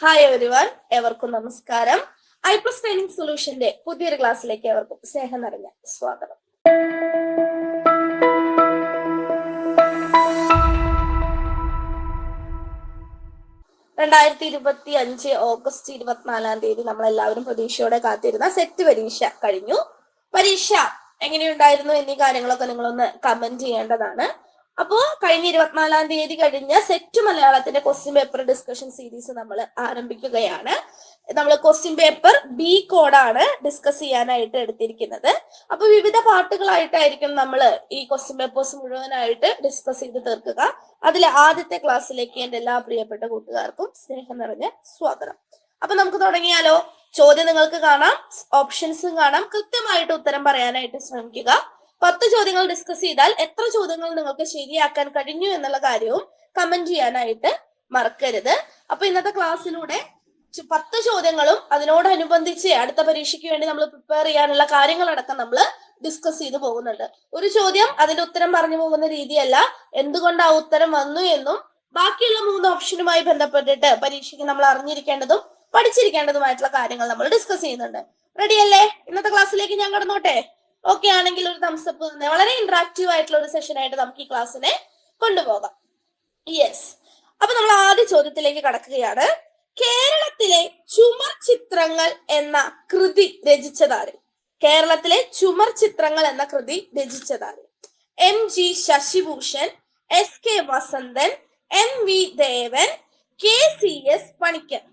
Hi everyone, ഏവർക്കും നമസ്കാരം. EyePlus training സൊല്യൂഷന്റെ പുതിയൊരു ക്ലാസ്സിലേക്ക് ഏവർക്കും സ്നേഹം നിറഞ്ഞ സ്വാഗതം. ഓഗസ്റ്റ് 24 നമ്മളെല്ലാവരും പ്രതീക്ഷയോടെ കാത്തിരുന്ന സെറ്റ് പരീക്ഷ കഴിഞ്ഞു. പരീക്ഷ എങ്ങനെയുണ്ടായിരുന്നു എന്നീ കാര്യങ്ങളൊക്കെ നിങ്ങളൊന്ന് കമന്റ് ചെയ്യേണ്ടതാണ്. അപ്പോ കഴിഞ്ഞ 24 കഴിഞ്ഞ സെറ്റ് മലയാളത്തിന്റെ ക്വസ്റ്റ്യൻ പേപ്പർ ഡിസ്കഷൻ സീരീസ് നമ്മൾ ആരംഭിക്കുകയാണ്. നമ്മൾ ക്വസ്റ്റ്യൻ പേപ്പർ ബി കോഡാണ് ഡിസ്കസ് ചെയ്യാനായിട്ട് എടുത്തിരിക്കുന്നത്. അപ്പൊ വിവിധ പാർട്ടുകളായിട്ടായിരിക്കും നമ്മൾ ഈ ക്വസ്റ്റ്യൻ പേപ്പേഴ്സ് മുഴുവനായിട്ട് ഡിസ്കസ് ചെയ്ത് തീർക്കുക. അതിലെ ആദ്യത്തെ ക്ലാസ്സിലേക്ക് എൻ്റെ എല്ലാ പ്രിയപ്പെട്ട കൂട്ടുകാർക്കും സ്നേഹം നിറഞ്ഞ സ്വാഗതം. അപ്പൊ നമുക്ക് തുടങ്ങിയാലോ? ചോദ്യം നിങ്ങൾക്ക് കാണാം, ഓപ്ഷൻസും കാണാം. കൃത്യമായിട്ട് ഉത്തരം പറയാനായിട്ട് ശ്രമിക്കുക. 10 ചോദ്യങ്ങൾ ഡിസ്കസ് ചെയ്താൽ എത്ര ചോദ്യങ്ങൾ നിങ്ങൾക്ക് ശരിയാക്കാൻ കഴിഞ്ഞു എന്നുള്ള കാര്യവും കമന്റ് ചെയ്യാനായിട്ട് മറക്കരുത്. അപ്പൊ ഇന്നത്തെ ക്ലാസ്സിലൂടെ 10 ചോദ്യങ്ങളും അതിനോടനുബന്ധിച്ച് അടുത്ത പരീക്ഷയ്ക്ക് വേണ്ടി നമ്മൾ പ്രിപ്പയർ ചെയ്യാനുള്ള കാര്യങ്ങളടക്കം നമ്മൾ ഡിസ്കസ് ചെയ്ത് പോകുന്നുണ്ട്. ഒരു ചോദ്യം അതിന്റെ ഉത്തരം പറഞ്ഞു പോകുന്ന രീതിയല്ല, എന്തുകൊണ്ട് ആ ഉത്തരം വന്നു എന്നും ബാക്കിയുള്ള 3 ഓപ്ഷനുമായി ബന്ധപ്പെട്ടിട്ട് പരീക്ഷയ്ക്ക് നമ്മൾ അറിഞ്ഞിരിക്കേണ്ടതും പഠിച്ചിരിക്കേണ്ടതുമായിട്ടുള്ള കാര്യങ്ങൾ നമ്മൾ ഡിസ്കസ് ചെയ്യുന്നുണ്ട്. റെഡി അല്ലേ? ഇന്നത്തെ ക്ലാസ്സിലേക്ക് ഞാൻ കടന്നോട്ടെ? ഓക്കെ ആണെങ്കിൽ ഒരു തംസ് അപ്പ് തന്നെ. വളരെ ഇന്ററാക്റ്റീവ് ആയിട്ടുള്ള ഒരു സെഷൻ ആയിട്ട് നമുക്ക് ഈ ക്ലാസ്സിനെ കൊണ്ടുപോകാം. യെസ്, അപ്പൊ നമ്മൾ ആദ്യ ചോദ്യത്തിലേക്ക് കടക്കുകയാണ്. കേരളത്തിലെ ചുമർ ചിത്രങ്ങൾ എന്ന കൃതി രചിച്ചതാര്? കേരളത്തിലെ ചുമർ ചിത്രങ്ങൾ എന്ന കൃതി രചിച്ചതാര്? MG Shashibhushan, SK Vasanthan, MV ദേവൻ, KCS പണിക്കർ.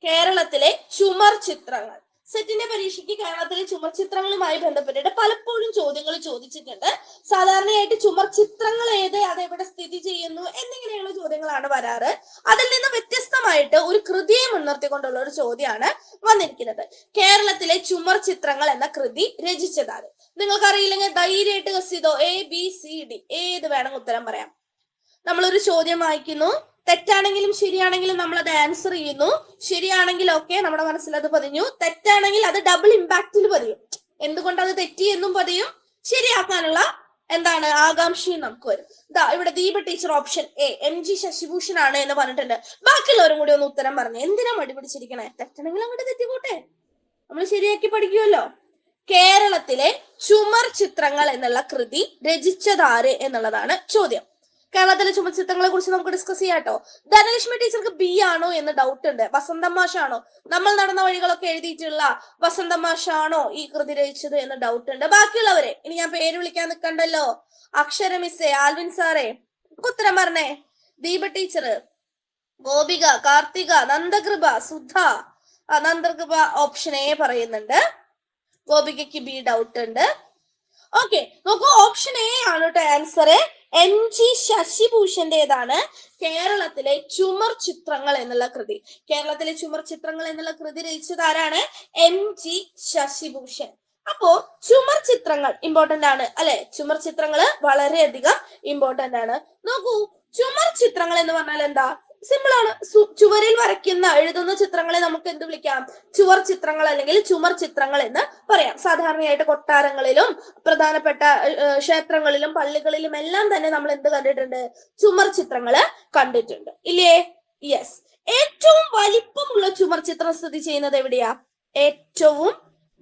കേരളത്തിലെ ചുമർ ചിത്രങ്ങൾ. സെറ്റിന്റെ പരീക്ഷയ്ക്ക് കേരളത്തിലെ ചുമർ ചിത്രങ്ങളുമായി ബന്ധപ്പെട്ടിട്ട് പലപ്പോഴും ചോദ്യങ്ങൾ ചോദിച്ചിട്ടുണ്ട്. സാധാരണയായിട്ട് ചുമർ ചിത്രങ്ങൾ ഏത്, അതെവിടെ സ്ഥിതി ചെയ്യുന്നു എന്നിങ്ങനെയുള്ള ചോദ്യങ്ങളാണ് വരാറ്. അതിൽ നിന്ന് വ്യത്യസ്തമായിട്ട് ഒരു കൃതിയെ മുൻനിർത്തിക്കൊണ്ടുള്ള ഒരു ചോദ്യമാണ് വന്നിരിക്കുന്നത്. കേരളത്തിലെ ചുമർ ചിത്രങ്ങൾ എന്ന കൃതി രചിച്ചതാണ്. നിങ്ങൾക്ക് അറിയില്ലെങ്കിൽ ധൈര്യമായിട്ട് ഗസ് ചെയ്തോ. ABCD ഏത് വേണം ഉത്തരം പറയാം. നമ്മളൊരു ചോദ്യം വായിക്കുന്നു, തെറ്റാണെങ്കിലും ശരിയാണെങ്കിലും നമ്മൾ അത് ആൻസർ ചെയ്യുന്നു. ശരിയാണെങ്കിൽ ഓക്കെ, നമ്മുടെ മനസ്സിൽ അത് പതിഞ്ഞു. തെറ്റാണെങ്കിൽ അത് ഡബിൾ ഇമ്പാക്റ്റിൽ പതിയും. എന്തുകൊണ്ട് അത് തെറ്റി എന്നും പതിയും. ശരിയാക്കാനുള്ള ആകാംക്ഷയും നമുക്ക് വരും. ഇവിടെ Deepa teacher option A MG Shashibhushan ആണ് എന്ന് പറഞ്ഞിട്ടുണ്ട്. ബാക്കിയുള്ളവരും കൂടി ഒന്ന് ഉത്തരം പറഞ്ഞു. എന്തിനാ മടി പിടിച്ചിരിക്കണേ? തെറ്റാണെങ്കിൽ അങ്ങോട്ട് തെറ്റിക്കോട്ടെ, നമ്മൾ ശരിയാക്കി പഠിക്കുമല്ലോ. കേരളത്തിലെ ചുമർ ചിത്രങ്ങൾ എന്നുള്ള കൃതി രചിച്ചതാര് എന്നുള്ളതാണ് ചോദ്യം. കേരളത്തിലെ ചുമർ ചിത്രങ്ങളെ കുറിച്ച് നമുക്ക് ഡിസ്കസ് ചെയ്യാട്ടോ. ധനലക്ഷ്മി ടീച്ചർക്ക് B ആണോ എന്ന് ഡൗട്ട് ഉണ്ട്. വസന്തമാഷാണോ, നമ്മൾ നടന്ന വഴികളൊക്കെ എഴുതിയിട്ടുള്ള വസന്തമാഷാണോ ഈ കൃതി രചിച്ചത് എന്ന് ഡൗട്ട് ഉണ്ട്. ബാക്കിയുള്ളവരെ ഇനി ഞാൻ പേര് വിളിക്കാൻ നിൽക്കണ്ടല്ലോ. അക്ഷര മിസ്സേ, ആൽവിൻ സാറേ ഉത്തരം പറഞ്ഞേ. Deepa teacher, Gopika, Karthika, Nandakripa, Sudha. Nandakripa option A പറയുന്നുണ്ട്. ഗോപികയ്ക്ക് B ഡൗട്ട് ഉണ്ട്. ഓക്കെ, നോക്കൂ, ഓപ്ഷൻ A ആണ് കേട്ടോ ആൻസർ. MG ശശിഭൂഷന്റേതാണ് കേരളത്തിലെ ചുമർ ചിത്രങ്ങൾ എന്നുള്ള കൃതി. കേരളത്തിലെ ചുമർ ചിത്രങ്ങൾ എന്നുള്ള കൃതി രചിച്ചത് ആരാണ്? MG ശശിഭൂഷൺ. അപ്പോ ചുമർ ചിത്രങ്ങൾ ഇമ്പോർട്ടന്റ് ആണ് അല്ലെ? ചുമർ ചിത്രങ്ങൾ വളരെയധികം ഇമ്പോർട്ടന്റ് ആണ്. നോക്കൂ, ചുമർ ചിത്രങ്ങൾ എന്ന് പറഞ്ഞാൽ എന്താ? സിമ്പിൾ ആണ്. ചുവരിൽ വരയ്ക്കുന്ന എഴുതുന്ന ചിത്രങ്ങളെ നമുക്ക് എന്ത് വിളിക്കാം? ചുവർ ചിത്രങ്ങൾ അല്ലെങ്കിൽ ചുമർ ചിത്രങ്ങൾ എന്ന് പറയാം. സാധാരണയായിട്ട് കൊട്ടാരങ്ങളിലും പ്രധാനപ്പെട്ട ക്ഷേത്രങ്ങളിലും പള്ളികളിലും എല്ലാം തന്നെ നമ്മൾ എന്ത് കണ്ടിട്ടുണ്ട്? ചുമർ ചിത്രങ്ങള് കണ്ടിട്ടുണ്ട്, ഇല്ലേ? യെസ്. ഏറ്റവും വലിപ്പമുള്ള ചുമർ ചിത്രം സ്ഥിതി ചെയ്യുന്നത് എവിടെയാ? ഏറ്റവും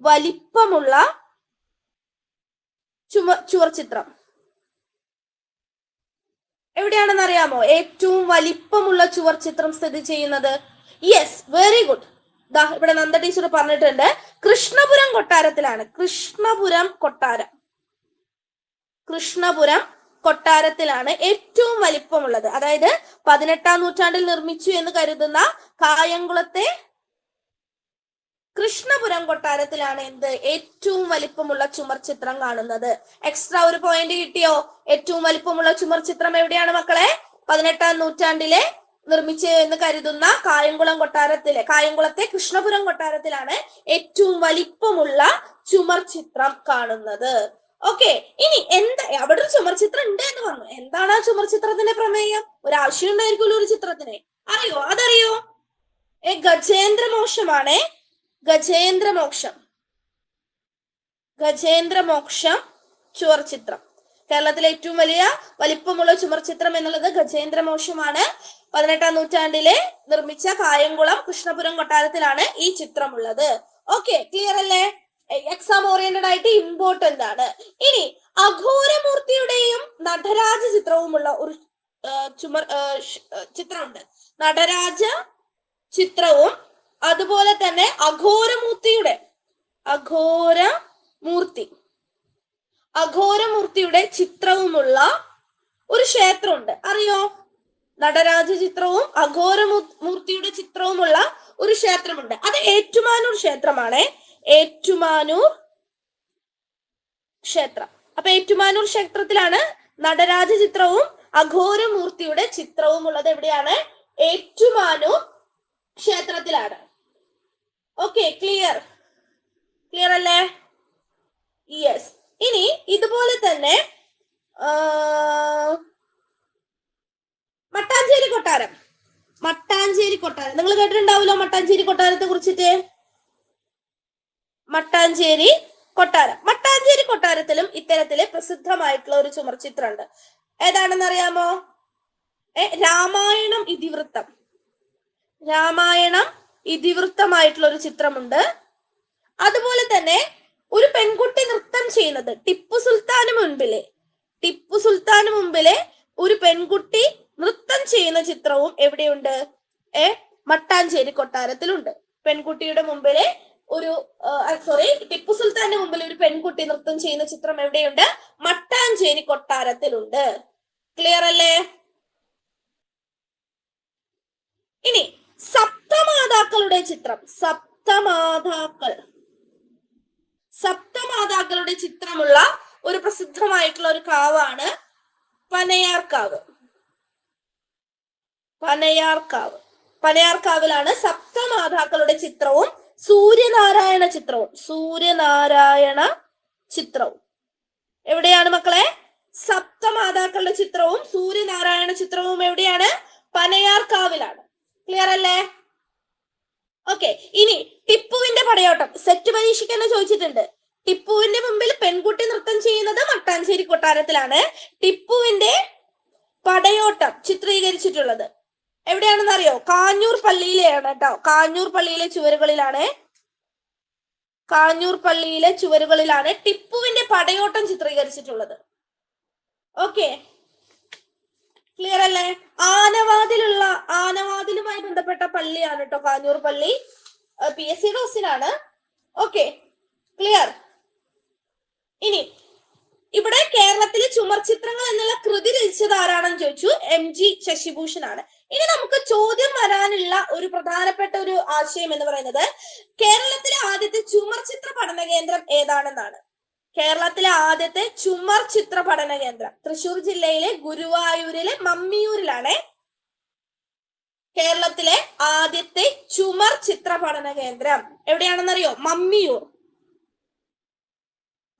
വലിപ്പമുള്ള ചുവർ ചിത്രം എവിടെയാണെന്ന് അറിയാമോ? ഏറ്റവും വലിപ്പമുള്ള ചുവർ ചിത്രം സ്ഥിതി ചെയ്യുന്നത്? Yes, very good. ഇവിടെ നന്ദ ടീച്ചർ പറഞ്ഞിട്ടുണ്ട്, കൃഷ്ണപുരം കൊട്ടാരത്തിലാണ്. കൃഷ്ണപുരം കൊട്ടാരത്തിലാണ് ഏറ്റവും വലിപ്പമുള്ളത്. അതായത് 18ാം നൂറ്റാണ്ടിൽ നിർമ്മിച്ചു എന്ന് കരുതുന്ന കായംകുളത്തെ കൃഷ്ണപുരം കൊട്ടാരത്തിലാണ് ഏറ്റവും വലിപ്പമുള്ള ചുമർ ചിത്രം കാണുന്നത്. എക്സ്ട്രാ ഒരു പോയിന്റ് കിട്ടിയോ? ഏറ്റവും വലിപ്പമുള്ള ചുമർ ചിത്രം എവിടെയാണ് മക്കളെ? 18ാം നൂറ്റാണ്ടിലെ നിർമ്മിച്ചു എന്ന് കരുതുന്ന കായംകുളത്തെ കൃഷ്ണപുരം കൊട്ടാരത്തിലാണ് ഏറ്റവും വലിപ്പമുള്ള ചുമർ ചിത്രം കാണുന്നത്. ഓക്കെ, ഇനി അവിടെ ഒരു ചുമർ ചിത്രം ഉണ്ട് എന്ന് പറഞ്ഞു. എന്താണ് ആ ചുമർ ചിത്രത്തിന്റെ പ്രമേയം? ഒരാവശ്യം ഉണ്ടായിരിക്കുമല്ലോ ഒരു ചിത്രത്തിന്. അതറിയോ? ഗജേന്ദ്രമോക്ഷമാണ്. ഗജേന്ദ്രമോക്ഷം ചുവർ ചിത്രം. കേരളത്തിലെ ഏറ്റവും വലിയ വലിപ്പമുള്ള ചുമർചിത്രം എന്നുള്ളത് ഗജേന്ദ്രമോക്ഷമാണ്. 18-ാം നൂറ്റാണ്ടിലെ നിർമ്മിച്ച കായംകുളം കൃഷ്ണപുരം കൊട്ടാരത്തിലാണ് ഈ ചിത്രമുള്ളത്. ഓക്കെ, ക്ലിയർ അല്ലേ? എക്സാം ഓറിയന്റഡ് ആയിട്ട് ഇമ്പോർട്ടന്റ് ആണ്. ഇനി അഘോരമൂർത്തിയുടെയും നടരാജ ചിത്രവുമുള്ള ഒരു ചിത്രമുണ്ട്. നടരാജ ചിത്രവും അതുപോലെ തന്നെ അഘോരമൂർത്തിയുടെ ചിത്രവുമുള്ള ഒരു ക്ഷേത്രമുണ്ട്. അറിയോ? നടരാജ ചിത്രവും അഘോരമൂർത്തിയുടെ ചിത്രവുമുള്ള ഒരു ക്ഷേത്രമുണ്ട്. അത് ഏറ്റുമാനൂർ ക്ഷേത്രമാണ്. ഏറ്റുമാനൂർ ക്ഷേത്രം. അപ്പൊ ഏറ്റുമാനൂർ ക്ഷേത്രത്തിലാണ് നടരാജ ചിത്രവും അഘോരമൂർത്തിയുടെ ചിത്രവും ഉള്ളത്. എവിടെയാണ്? ഏറ്റുമാനൂർ ക്ഷേത്രത്തിലാണ്. ഓക്കെ, ക്ലിയർ അല്ലേ? യെസ്. ഇനി ഇതുപോലെ തന്നെ മട്ടാഞ്ചേരി കൊട്ടാരം നിങ്ങൾ കേട്ടിട്ടുണ്ടാവുമല്ലോ മട്ടാഞ്ചേരി കൊട്ടാരത്തെ കുറിച്ചിട്ട്. മട്ടാഞ്ചേരി കൊട്ടാരത്തിലും ഇത്തരത്തില് പ്രസിദ്ധമായിട്ടുള്ള ഒരു ചുമർചിത്രമുണ്ട്. ഏതാണെന്ന് അറിയാമോ? രാമായണം ഇതിവൃത്തമായിട്ടുള്ള ഒരു ചിത്രമുണ്ട്. അതുപോലെ തന്നെ ഒരു പെൺകുട്ടി നൃത്തം ചെയ്യുന്നത് ടിപ്പു സുൽത്താന് മുമ്പിലെ ഒരു പെൺകുട്ടി നൃത്തം ചെയ്യുന്ന ചിത്രവും എവിടെയുണ്ട്? മട്ടാഞ്ചേരി കൊട്ടാരത്തിലുണ്ട്. പെൺകുട്ടിയുടെ മുമ്പിലെ ടിപ്പു സുൽത്താന്റെ മുമ്പിൽ ഒരു പെൺകുട്ടി നൃത്തം ചെയ്യുന്ന ചിത്രം എവിടെയുണ്ട്? മട്ടാഞ്ചേരി കൊട്ടാരത്തിലുണ്ട്. ക്ലിയർ അല്ലേ? ഇനി സപ്തമാതാക്കളുടെ ചിത്രം. സപ്തമാതാക്കളുടെ ചിത്രമുള്ള ഒരു പ്രസിദ്ധമായിട്ടുള്ള ഒരു കാവാണ് പനയാർക്കാവിലാണ് സപ്തമാതാക്കളുടെ ചിത്രവും സൂര്യനാരായണ ചിത്രവും എവിടെയാണ് മക്കളെ? സപ്തമാതാക്കളുടെ ചിത്രവും സൂര്യനാരായണ ചിത്രവും എവിടെയാണ്? പനയാർക്കാവിലാണ്. ക്ലിയർ അല്ലേ? ഓക്കെ. ഇനി ടിപ്പുവിന്റെ പടയോട്ടം സെറ്റ് പരീക്ഷയ്ക്ക് തന്നെ ചോദിച്ചിട്ടുണ്ട്. ടിപ്പുവിന്റെ മുമ്പിൽ പെൺകുട്ടി നൃത്തം ചെയ്യുന്നത് മട്ടാഞ്ചേരി കൊട്ടാരത്തിലാണ്. ടിപ്പുവിന്റെ പടയോട്ടം ചിത്രീകരിച്ചിട്ടുള്ളത് എവിടെയാണെന്ന് അറിയോ? കാഞ്ഞൂർ പള്ളിയിലെയാണ് കേട്ടോ. കാഞ്ഞൂർ പള്ളിയിലെ ചുവരുകളിലാണ് ടിപ്പുവിന്റെ പടയോട്ടം ചിത്രീകരിച്ചിട്ടുള്ളത്. ഓക്കെ, ക്ലിയർ അല്ലേ? ആനവാതിലുമായി ബന്ധപ്പെട്ട പള്ളിയാണ് കേട്ടോ കാഞ്ഞൂർ പള്ളി. PSC ക്വസ്റ്റ്യനാണ്. Okay, clear. ഇനി ഇവിടെ കേരളത്തിലെ ചുമർചിത്രങ്ങൾ എന്നുള്ള കൃതി രചിച്ചത് ആരാണെന്ന് ചോദിച്ചു. MG ശശിഭൂഷൺ ആണ്. ഇനി നമുക്ക് ചോദ്യം വരാനുള്ള ഒരു പ്രധാനപ്പെട്ട ഒരു ആശയം എന്ന് പറയുന്നത് കേരളത്തിലെ ആദ്യത്തെ ചുമർചിത്ര പഠന കേന്ദ്രം ഏതാണെന്നാണ്. കേരളത്തിലെ ആദ്യത്തെ ചുമർചിത്ര പഠന കേന്ദ്രം തൃശ്ശൂർ ജില്ലയിലെ ഗുരുവായൂരിലെ മമ്മിയൂരിലാണ്. കേരളത്തിലെ ആദ്യത്തെ ചുമർചിത്ര പഠന കേന്ദ്രം എവിടെയാണെന്നറിയോ? മമ്മിയൂർ.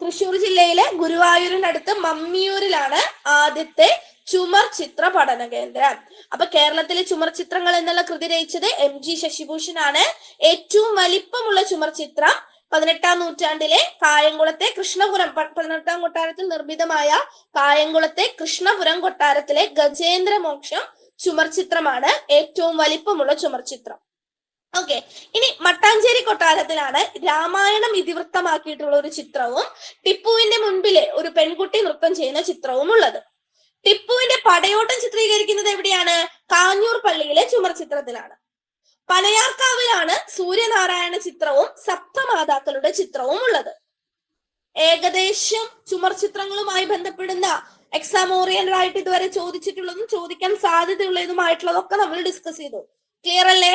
തൃശ്ശൂർ ജില്ലയിലെ ഗുരുവായൂരിനടുത്ത് മമ്മിയൂരിലാണ് ആദ്യത്തെ ചുമർചിത്ര പഠന കേന്ദ്രം. അപ്പൊ കേരളത്തിലെ ചുമർചിത്രങ്ങൾ എന്നുള്ള കൃതി രചിച്ചത് MG ശശിഭൂഷൺ ആണ്. ഏറ്റവും വലിപ്പമുള്ള ചുമർചിത്രം 18-ാം നൂറ്റാണ്ടിലെ കായംകുളത്തെ കൃഷ്ണപുരം 18-ാം കൊട്ടാരത്തിൽ നിർമ്മിതമായ കായംകുളത്തെ കൃഷ്ണപുരം കൊട്ടാരത്തിലെ ഗജേന്ദ്രമോക്ഷം ചുമർചിത്രമാണ് ഏറ്റവും വലിപ്പമുള്ള ചുമർചിത്രം. ഓക്കെ. ഇനി മട്ടാഞ്ചേരി കൊട്ടാരത്തിലാണ് രാമായണം ഇതിവൃത്തമാക്കിയിട്ടുള്ള ഒരു ചിത്രവും ടിപ്പുവിന്റെ മുൻപിലെ ഒരു പെൺകുട്ടി നൃത്തം ചെയ്യുന്ന ചിത്രവും ഉള്ളത്. ടിപ്പുവിന്റെ പടയോട്ടം ചിത്രീകരിക്കുന്നത് എവിടെയാണ്? കാഞ്ഞൂർ പള്ളിയിലെ ചുമർചിത്രത്തിലാണ്. പനയാർക്കാവിലാണ് സൂര്യനാരായണ ചിത്രവും സപ്തമാതാക്കളുടെ ചിത്രവും ഉള്ളത്. ഏകദേശം ചുമർചിത്രങ്ങളുമായി ബന്ധപ്പെടുന്ന എക്സാം ഓറിയന്റഡ് ആയിട്ട് ഇതുവരെ ചോദിച്ചിട്ടുള്ളതും ചോദിക്കാൻ സാധ്യതയുള്ളതുമായിട്ടുള്ളതൊക്കെ നമ്മൾ ഡിസ്കസ് ചെയ്തു. ക്ലിയർ അല്ലേ?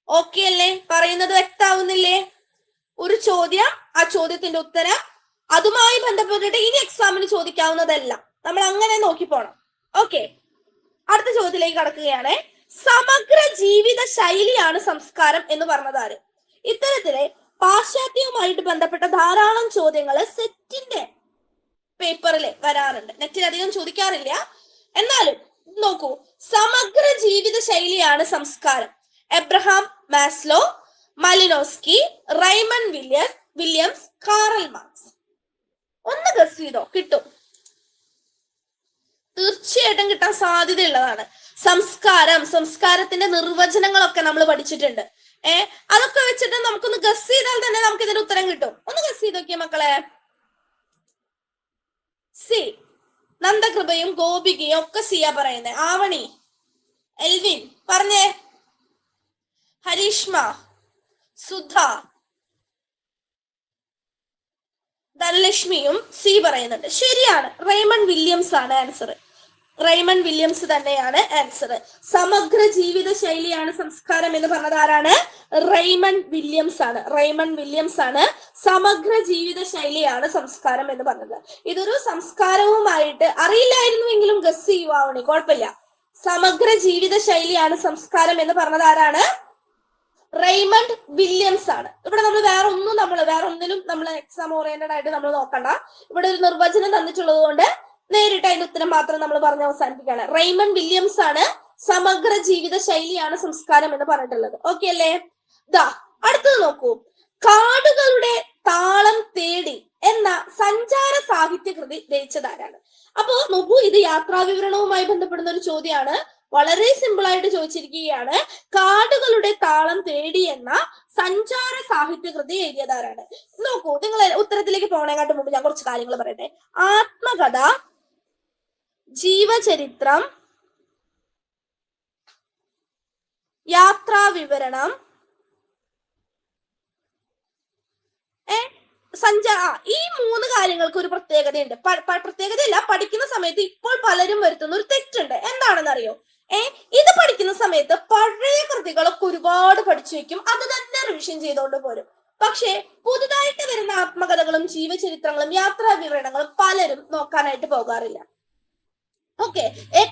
ഓക്കെ അല്ലേ? പറയുന്നത് വ്യക്തമാവുന്നില്ലേ? ഒരു ചോദ്യം, ആ ചോദ്യത്തിന്റെ ഉത്തരം, അതുമായി ബന്ധപ്പെട്ടിട്ട് ഇനി എക്സാമിന് ചോദിക്കാവുന്നതല്ല. നമ്മൾ അങ്ങനെ നോക്കി പോണം. ഓക്കെ, അടുത്ത ചോദ്യത്തിലേക്ക് കടക്കുകയാണ്. സമഗ്ര ജീവിത ശൈലിയാണ് സംസ്കാരം എന്ന് പറഞ്ഞതാര്? ഇത്തരത്തിലെ പാശ്ചാത്യവുമായിട്ട് ബന്ധപ്പെട്ട ധാരാളം ചോദ്യങ്ങൾ സെറ്റിന്റെ പേപ്പറിൽ വരാറുണ്ട്. നെറ്റിൽ അധികം ചോദിക്കാറില്ല. എന്നാലും നോക്കൂ, സമഗ്ര ജീവിത ശൈലിയാണ് സംസ്കാരം. Abraham Maslow, Malinowski, Raymond Williams, Karl Marx. ഒന്ന് ഗസ് ചെയ്തോ, കിട്ടും. തീർച്ചയായിട്ടും കിട്ടാൻ സാധ്യതയുള്ളതാണ്. സംസ്കാരത്തിന്റെ നിർവചനങ്ങളൊക്കെ നമ്മൾ പഠിച്ചിട്ടുണ്ട്. അതൊക്കെ വെച്ചിട്ട് നമുക്കൊന്ന് ഗസ് ചെയ്താൽ തന്നെ നമുക്ക് ഇതിന്റെ ഉത്തരം കിട്ടും. ഒന്ന് ഗസ് ചെയ്ത് നോക്കിയേ മക്കളെ. സി. നന്ദകൃപയും ഗോപികയും ഒക്കെ സിയാ പറയുന്നത്. ആവണി, എൽവിൻ പറഞ്ഞേ. ഹരീഷ്മ, സുധ, ധനലക്ഷ്മിയും സി പറയുന്നുണ്ട്. ശരിയാണ്, റെയ്മണ്ട് വില്യംസ് ആണ് ആൻസർ. റെയ്മണ്ട് വില്യംസ് തന്നെയാണ് ആൻസർ. സമഗ്ര ജീവിത ശൈലിയാണ് സംസ്കാരം എന്ന് പറഞ്ഞത് ആരാണ്? റെയ്മണ്ട് വില്യംസ് ആണ്. റെയ്മണ്ട് വില്യംസ് ആണ് സമഗ്ര ജീവിത ശൈലിയാണ് സംസ്കാരം എന്ന് പറഞ്ഞത്. ഇതൊരു സംസ്കാരവുമായിട്ട് അറിയില്ലായിരുന്നുവെങ്കിലും ഗസ് ചെയ്യുവാണി, കുഴപ്പമില്ല. സമഗ്ര ജീവിത ശൈലിയാണ് സംസ്കാരം എന്ന് പറഞ്ഞത് ആരാണ്? റെയ്മണ്ട് വില്യംസ് ആണ്. ഇവിടെ നമ്മൾ വേറെ ഒന്നിലും നമ്മൾ എക്സാം ഓറിയന്റഡ് ആയിട്ട് നമ്മൾ നോക്കണ്ട. ഇവിടെ ഒരു നിർവചനം തന്നിട്ടുള്ളത് കൊണ്ട് നേരിട്ട് അതിന്റെ ഉത്തരം മാത്രം നമ്മൾ പറഞ്ഞ് അവസാനിപ്പിക്കുകയാണ്. റെയ്മണ്ട് വില്യംസ് ആണ് സമഗ്ര ജീവിത ശൈലിയാണ് സംസ്കാരം എന്ന് പറഞ്ഞിട്ടുള്ളത്. ഓക്കെ അല്ലേ? അടുത്തത് നോക്കൂ. കാടുകളുടെ താളം തേടി എന്ന സഞ്ചാര സാഹിത്യ കൃതി രചിച്ചതാരാണ്? അപ്പോ നോക്കൂ, ഇത് യാത്രാവിവരണവുമായി ബന്ധപ്പെടുന്ന ഒരു ചോദ്യമാണ്. വളരെ സിമ്പിൾ ആയിട്ട് ചോദിച്ചിരിക്കുകയാണ്. കാടുകളുടെ താളം തേടി എന്ന സഞ്ചാര സാഹിത്യ കൃതി എഴുതിയതാരാണ്? നോക്കൂ, നിങ്ങൾ ഉത്തരത്തിലേക്ക് പോണേക്കാട്ട് മുമ്പ് ഞാൻ കുറച്ച് കാര്യങ്ങൾ പറയട്ടെ. ആത്മകഥ, ജീവചരിത്രം, യാത്രാവിവരണം, ഈ 3 കാര്യങ്ങൾക്ക് ഒരു പ്രത്യേകതയുണ്ട്. പ്രത്യേകതയില്ല, പഠിക്കുന്ന സമയത്ത് ഇപ്പോൾ പലരും വരുത്തുന്ന ഒരു തെറ്റുണ്ട്. എന്താണെന്ന് അറിയോ? ഇത് പഠിക്കുന്ന സമയത്ത് പഴയ കൃതികളൊക്കെ ഒരുപാട് പഠിച്ചു വെക്കും, അത് തന്നെ റിവിഷൻ ചെയ്തുകൊണ്ട് പോരും. പക്ഷെ പുതുതായിട്ട് വരുന്ന ആത്മകഥകളും ജീവചരിത്രങ്ങളും യാത്രാ വിവരണങ്ങളും പലരും നോക്കാനായിട്ട് പോകാറില്ല. ഓക്കെ,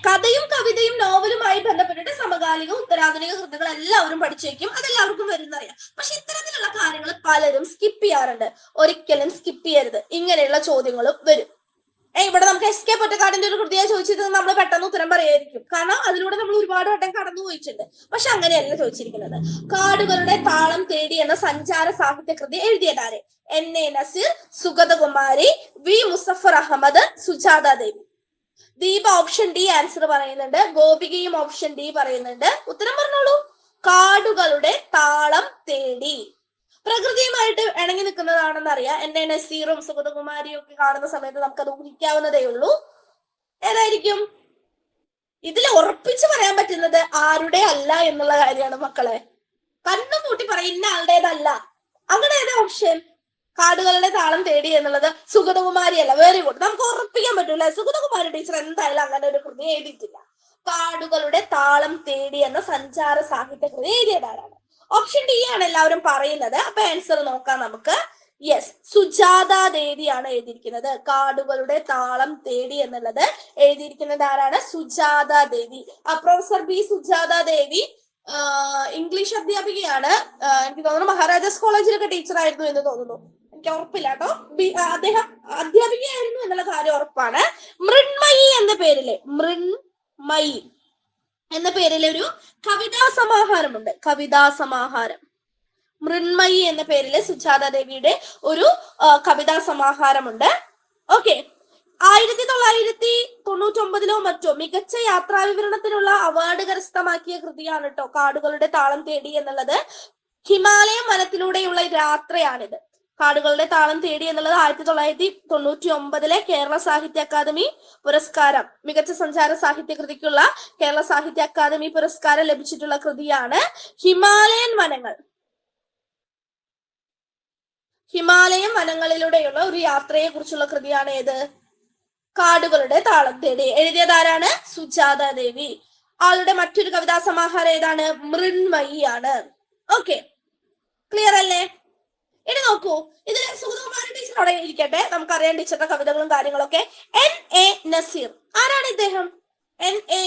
കഥയും കവിതയും നോവലുമായി ബന്ധപ്പെട്ടിട്ട് സമകാലിക ഉത്തരാധുനിക കൃതികൾ എല്ലാവരും പഠിച്ചു വെക്കും, അതെല്ലാവർക്കും വരുന്നറിയാം. പക്ഷെ ഇത്തരത്തിലുള്ള കാര്യങ്ങൾ പലരും സ്കിപ്പ് ചെയ്യാറുണ്ട്. ഒരിക്കലും സ്കിപ്പ് ചെയ്യരുത്, ഇങ്ങനെയുള്ള ചോദ്യങ്ങളും വരും. ഇവിടെ നമുക്ക് എസ്.കെ. പൊറ്റക്കാടിന്റെ ഒരു കൃതിയെ ചോദിച്ചത് നമ്മൾ പെട്ടെന്ന് ഉത്തരം പറയായിരിക്കും, കാരണം അതിലൂടെ നമ്മൾ ഒരുപാട് വട്ടം കടന്നു പോയിട്ടുണ്ട്. പക്ഷെ അങ്ങനെയല്ല ചോദിച്ചിരിക്കുന്നത്. കാടുകളുടെ താളം തേടി എന്ന സഞ്ചാര സാഹിത്യ കൃതി എഴുതിയതാരെ? N.A. നസീർ, സുഗതകുമാരി, വി. മുസഫർ അഹമ്മദ്, സുജാത ദേവി. ദീപ ഓപ്ഷൻ ഡി ആൻസർ പറയുന്നുണ്ട്. ഗോപികയും ഓപ്ഷൻ ഡി പറയുന്നുണ്ട്. ഉത്തരം പറഞ്ഞോളൂ. കാടുകളുടെ താളം തേടി. പ്രകൃതിയുമായിട്ട് ഇണങ്ങി നിൽക്കുന്നതാണെന്ന് അറിയാം. N.A. നസീറും സുഗതകുമാരിയും ഒക്കെ കാണുന്ന സമയത്ത് നമുക്കത് ഊഹിക്കാവുന്നതേ ഉള്ളൂ. ഏതായിരിക്കും? ഇതിൽ ഉറപ്പിച്ച് പറയാൻ പറ്റുന്നത് ആരുടെ അല്ല എന്നുള്ള കാര്യമാണ് മക്കളെ. കണ്ണും കൂട്ടി പറയുന്ന ആളുടേതല്ല. അങ്ങനെ ഏതാ ഓപ്ഷൻ? കാടുകളുടെ താളം തേടി എന്നുള്ളത് സുഗതകുമാരി അല്ല. വെരി ഗുഡ്, നമുക്ക് ഉറപ്പിക്കാൻ പറ്റൂല. സുഗതകുമാരി ടീച്ചർ എന്തായാലും അങ്ങനെ ഒരു കൃതി എഴുതിയിട്ടില്ല. കാടുകളുടെ താളം തേടി എന്ന സഞ്ചാര സാഹിത്യ കൃതി എഴുതിയതാരാണ്? ഓപ്ഷൻ ഡി ആണ് എല്ലാവരും പറയുന്നത്. അപ്പൊ ആൻസർ നോക്കാം നമുക്ക്. യെസ്, സുജാത ദേവിയാണ് എഴുതിയിരിക്കുന്നത്. കാടുകളുടെ താളം തേടി എന്നുള്ളത് എഴുതിയിരിക്കുന്നത് ആരാണ്? സുജാത ദേവി. പ്രൊഫസർ ബി സുജാത ദേവി ഇംഗ്ലീഷ് അധ്യാപികയാണ്. എനിക്ക് തോന്നുന്നു മഹാരാജാസ് കോളേജിലൊക്കെ ടീച്ചർ ആയിരുന്നു എന്ന് തോന്നുന്നു, എനിക്ക് ഉറപ്പില്ല കേട്ടോ. അദ്ദേഹം അധ്യാപികയായിരുന്നു എന്നുള്ള കാര്യം ഉറപ്പാണ്. മൃണ്മയി എന്ന പേരിലെ ഒരു കവിതാ സമാഹാരമുണ്ട്. കവിതാ സമാഹാരം മൃണ്മയി എന്ന പേരില് സുജാത ദേവിയുടെ ഒരു കവിതാ സമാഹാരമുണ്ട്. ഓക്കെ, 1999 മറ്റോ മികച്ച യാത്രാവിവരണത്തിനുള്ള അവാർഡ് കരസ്ഥമാക്കിയ കൃതിയാണ് കേട്ടോ കാടുകളുടെ താളം തേടി എന്നുള്ളത്. ഹിമാലയ വനത്തിലൂടെയുള്ള യാത്രയാണിത്. കാടുകളുടെ താളം തേടി എന്നുള്ളത് 1999 കേരള സാഹിത്യ അക്കാദമി പുരസ്കാരം, മികച്ച സഞ്ചാര സാഹിത്യ കൃതിക്കുള്ള കേരള സാഹിത്യ അക്കാദമി പുരസ്കാരം ലഭിച്ചിട്ടുള്ള കൃതിയാണ്. ഹിമാലയൻ വനങ്ങളിലൂടെയുള്ള ഒരു യാത്രയെ കുറിച്ചുള്ള കൃതിയാണ് ഏത്? കാടുകളുടെ താളം തേടി. എഴുതിയതാരാണ്? സുജാത ദേവി. ആളുടെ മറ്റൊരു കവിതാ സമാഹാരം ഏതാണ്? മൃണ്മയി ആണ്. ഓക്കെ, ക്ലിയർ അല്ലേ? ഇനി നോക്കൂ, ഇതിൽ സുഗതകുമാരി ടീച്ചർ അവിടെ ഇരിക്കട്ടെ, നമുക്കറിയാം ടീച്ചറുടെ കവിതകളും കാര്യങ്ങളൊക്കെ. N.A. നസീർ ആരാണ് ഇദ്ദേഹം? N.A.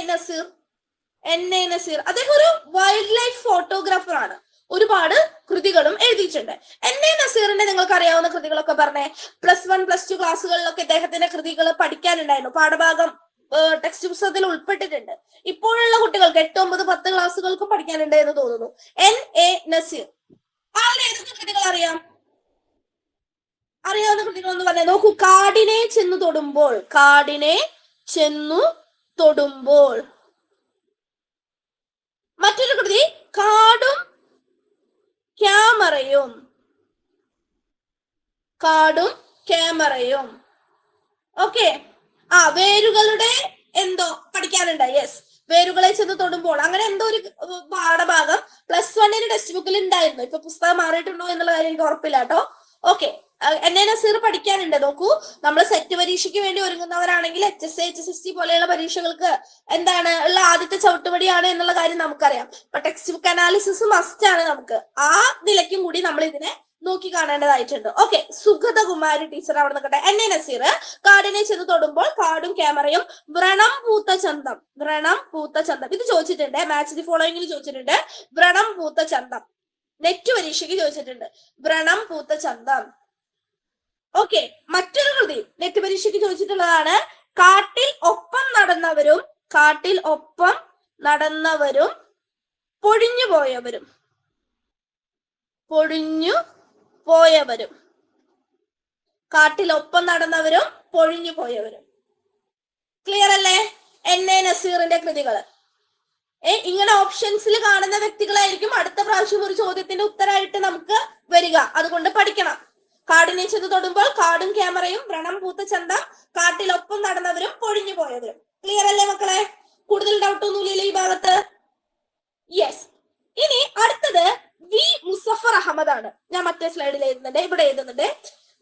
നസീർ അദ്ദേഹം ഒരു വൈൽഡ് ലൈഫ് ഫോട്ടോഗ്രാഫർ ആണ്. ഒരുപാട് കൃതികളും എഴുതിയിട്ടുണ്ട്. N.A. നസീറിന്റെ നിങ്ങൾക്ക് അറിയാവുന്ന കൃതികളൊക്കെ പറഞ്ഞേ. +1 +2 ക്ലാസ്സുകളിലൊക്കെ ഇദ്ദേഹത്തിന്റെ കൃതികൾ പഠിക്കാനുണ്ടായിരുന്നു. പാഠഭാഗം ടെക്സ്റ്റ് പുസ്തകത്തിൽ ഉൾപ്പെട്ടിട്ടുണ്ട്. ഇപ്പോഴുള്ള കുട്ടികൾക്ക് 8, 9, 10 ക്ലാസ്സുകൾക്കും പഠിക്കാനുണ്ട് എന്ന് തോന്നുന്നു. N.A. നസീർ ആളുടെ ഏതൊക്കെ കൃതികൾ അറിയാം? അറിയാവുന്ന കൃതികൾ എന്ന് പറഞ്ഞാൽ നോക്കൂ. കാടിനെ ചെന്നു തൊടുമ്പോൾ. മറ്റൊരു കൃതി കാടും ക്യാമറയും. കാടും ക്യാമറയും. ഓക്കെ. വേരുകളുടെ എന്തോ പഠിക്കാനുണ്ട്. യെസ്, വേരുകളെ ചെന്ന് തൊടുമ്പോൾ, അങ്ങനെ എന്തോ ഒരു പാഠഭാഗം +1 ടെക്സ്റ്റ് ബുക്കിൽ ഉണ്ടായിരുന്നു. ഇപ്പൊ പുസ്തകം മാറിയിട്ടുണ്ടോ എന്നുള്ള കാര്യം എനിക്ക് ഉറപ്പില്ല കേട്ടോ. ഓക്കെ, എന്നെ നസീർ പഠിക്കാനുണ്ട്. നോക്കൂ, നമ്മൾ സെറ്റ് പരീക്ഷയ്ക്ക് വേണ്ടി ഒരുങ്ങുന്നവരാണെങ്കിൽ HSC HSST പോലെയുള്ള പരീക്ഷകൾക്ക് എന്താണ് ഉള്ള ആദ്യത്തെ ചവിട്ടുപടിയാണ് എന്നുള്ള കാര്യം നമുക്കറിയാം. അപ്പൊ ടെക്സ്റ്റ് ബുക്ക് അനാലിസിസ് മസ്റ്റ് ആണ്. നമുക്ക് ആ നിലയ്ക്കും കൂടി നമ്മൾ ഇതിനെ നോക്കി കാണേണ്ടതായിട്ടുണ്ട്. ഓക്കെ, സുഗതകുമാരി ടീച്ചർ അവിടെ നിൽക്കട്ടെ. എന്നെ നസീർ കാടിനെ ചെന്ന് തൊടുമ്പോൾ കാടും ക്യാമറയും വ്രണം പൂത്ത ചന്തം. വ്രണം പൂത്ത ചന്തം ഇത് ചോദിച്ചിട്ടുണ്ട്. മാച്ച് ദി ഫോളോയിങ്ങിൽ ചോദിച്ചിട്ടുണ്ട്. വ്രണം പൂത്ത ചന്തം നെറ്റ് പരീക്ഷയ്ക്ക് ചോദിച്ചിട്ടുണ്ട്. വ്രണം പൂത്ത ചന്തം. ഓക്കെ, മറ്റൊരു കൃതി നെറ്റ് പരീക്ഷയ്ക്ക് ചോദിച്ചിട്ടുള്ളതാണ്. കാട്ടിൽ ഒപ്പം നടന്നവരും കാട്ടിൽ ഒപ്പം നടന്നവരും പൊഴിഞ്ഞു പോയവരും. പൊഴിഞ്ഞു പോയവരും. കാട്ടിലൊപ്പം നടന്നവരും പൊഴിഞ്ഞു പോയവരും. ക്ലിയർ അല്ലേ? എന്നെ നസീറിന്റെ കൃതികള്. ഇങ്ങനെ ഓപ്ഷൻസിൽ കാണുന്ന വ്യക്തികളായിരിക്കും അടുത്ത പ്രാവശ്യം ഒരു ചോദ്യത്തിന്റെ ഉത്തരമായിട്ട് നമുക്ക് വരിക. അതുകൊണ്ട് പഠിക്കണം. കാടിനെ ചെന്ന് തൊടുമ്പോൾ കാടും ക്യാമറയും, വ്രണം പൂത്ത ചന്തം, കാട്ടിലൊപ്പം നടന്നവരും പൊഴിഞ്ഞു പോയവരും. ക്ലിയർ അല്ലേ മക്കളെ? കൂടുതൽ ഡൗട്ട് ഒന്നുമില്ലല്ലോ ഈ ഭാഗത്ത്? യെസ്. ഇനി അടുത്തത് വി മുസഫർ അഹമ്മദ് ആണ്. ഞാൻ മറ്റേ സ്ലൈഡിൽ എഴുതുന്നുണ്ട്, ഇവിടെ എഴുതുന്നുണ്ട്.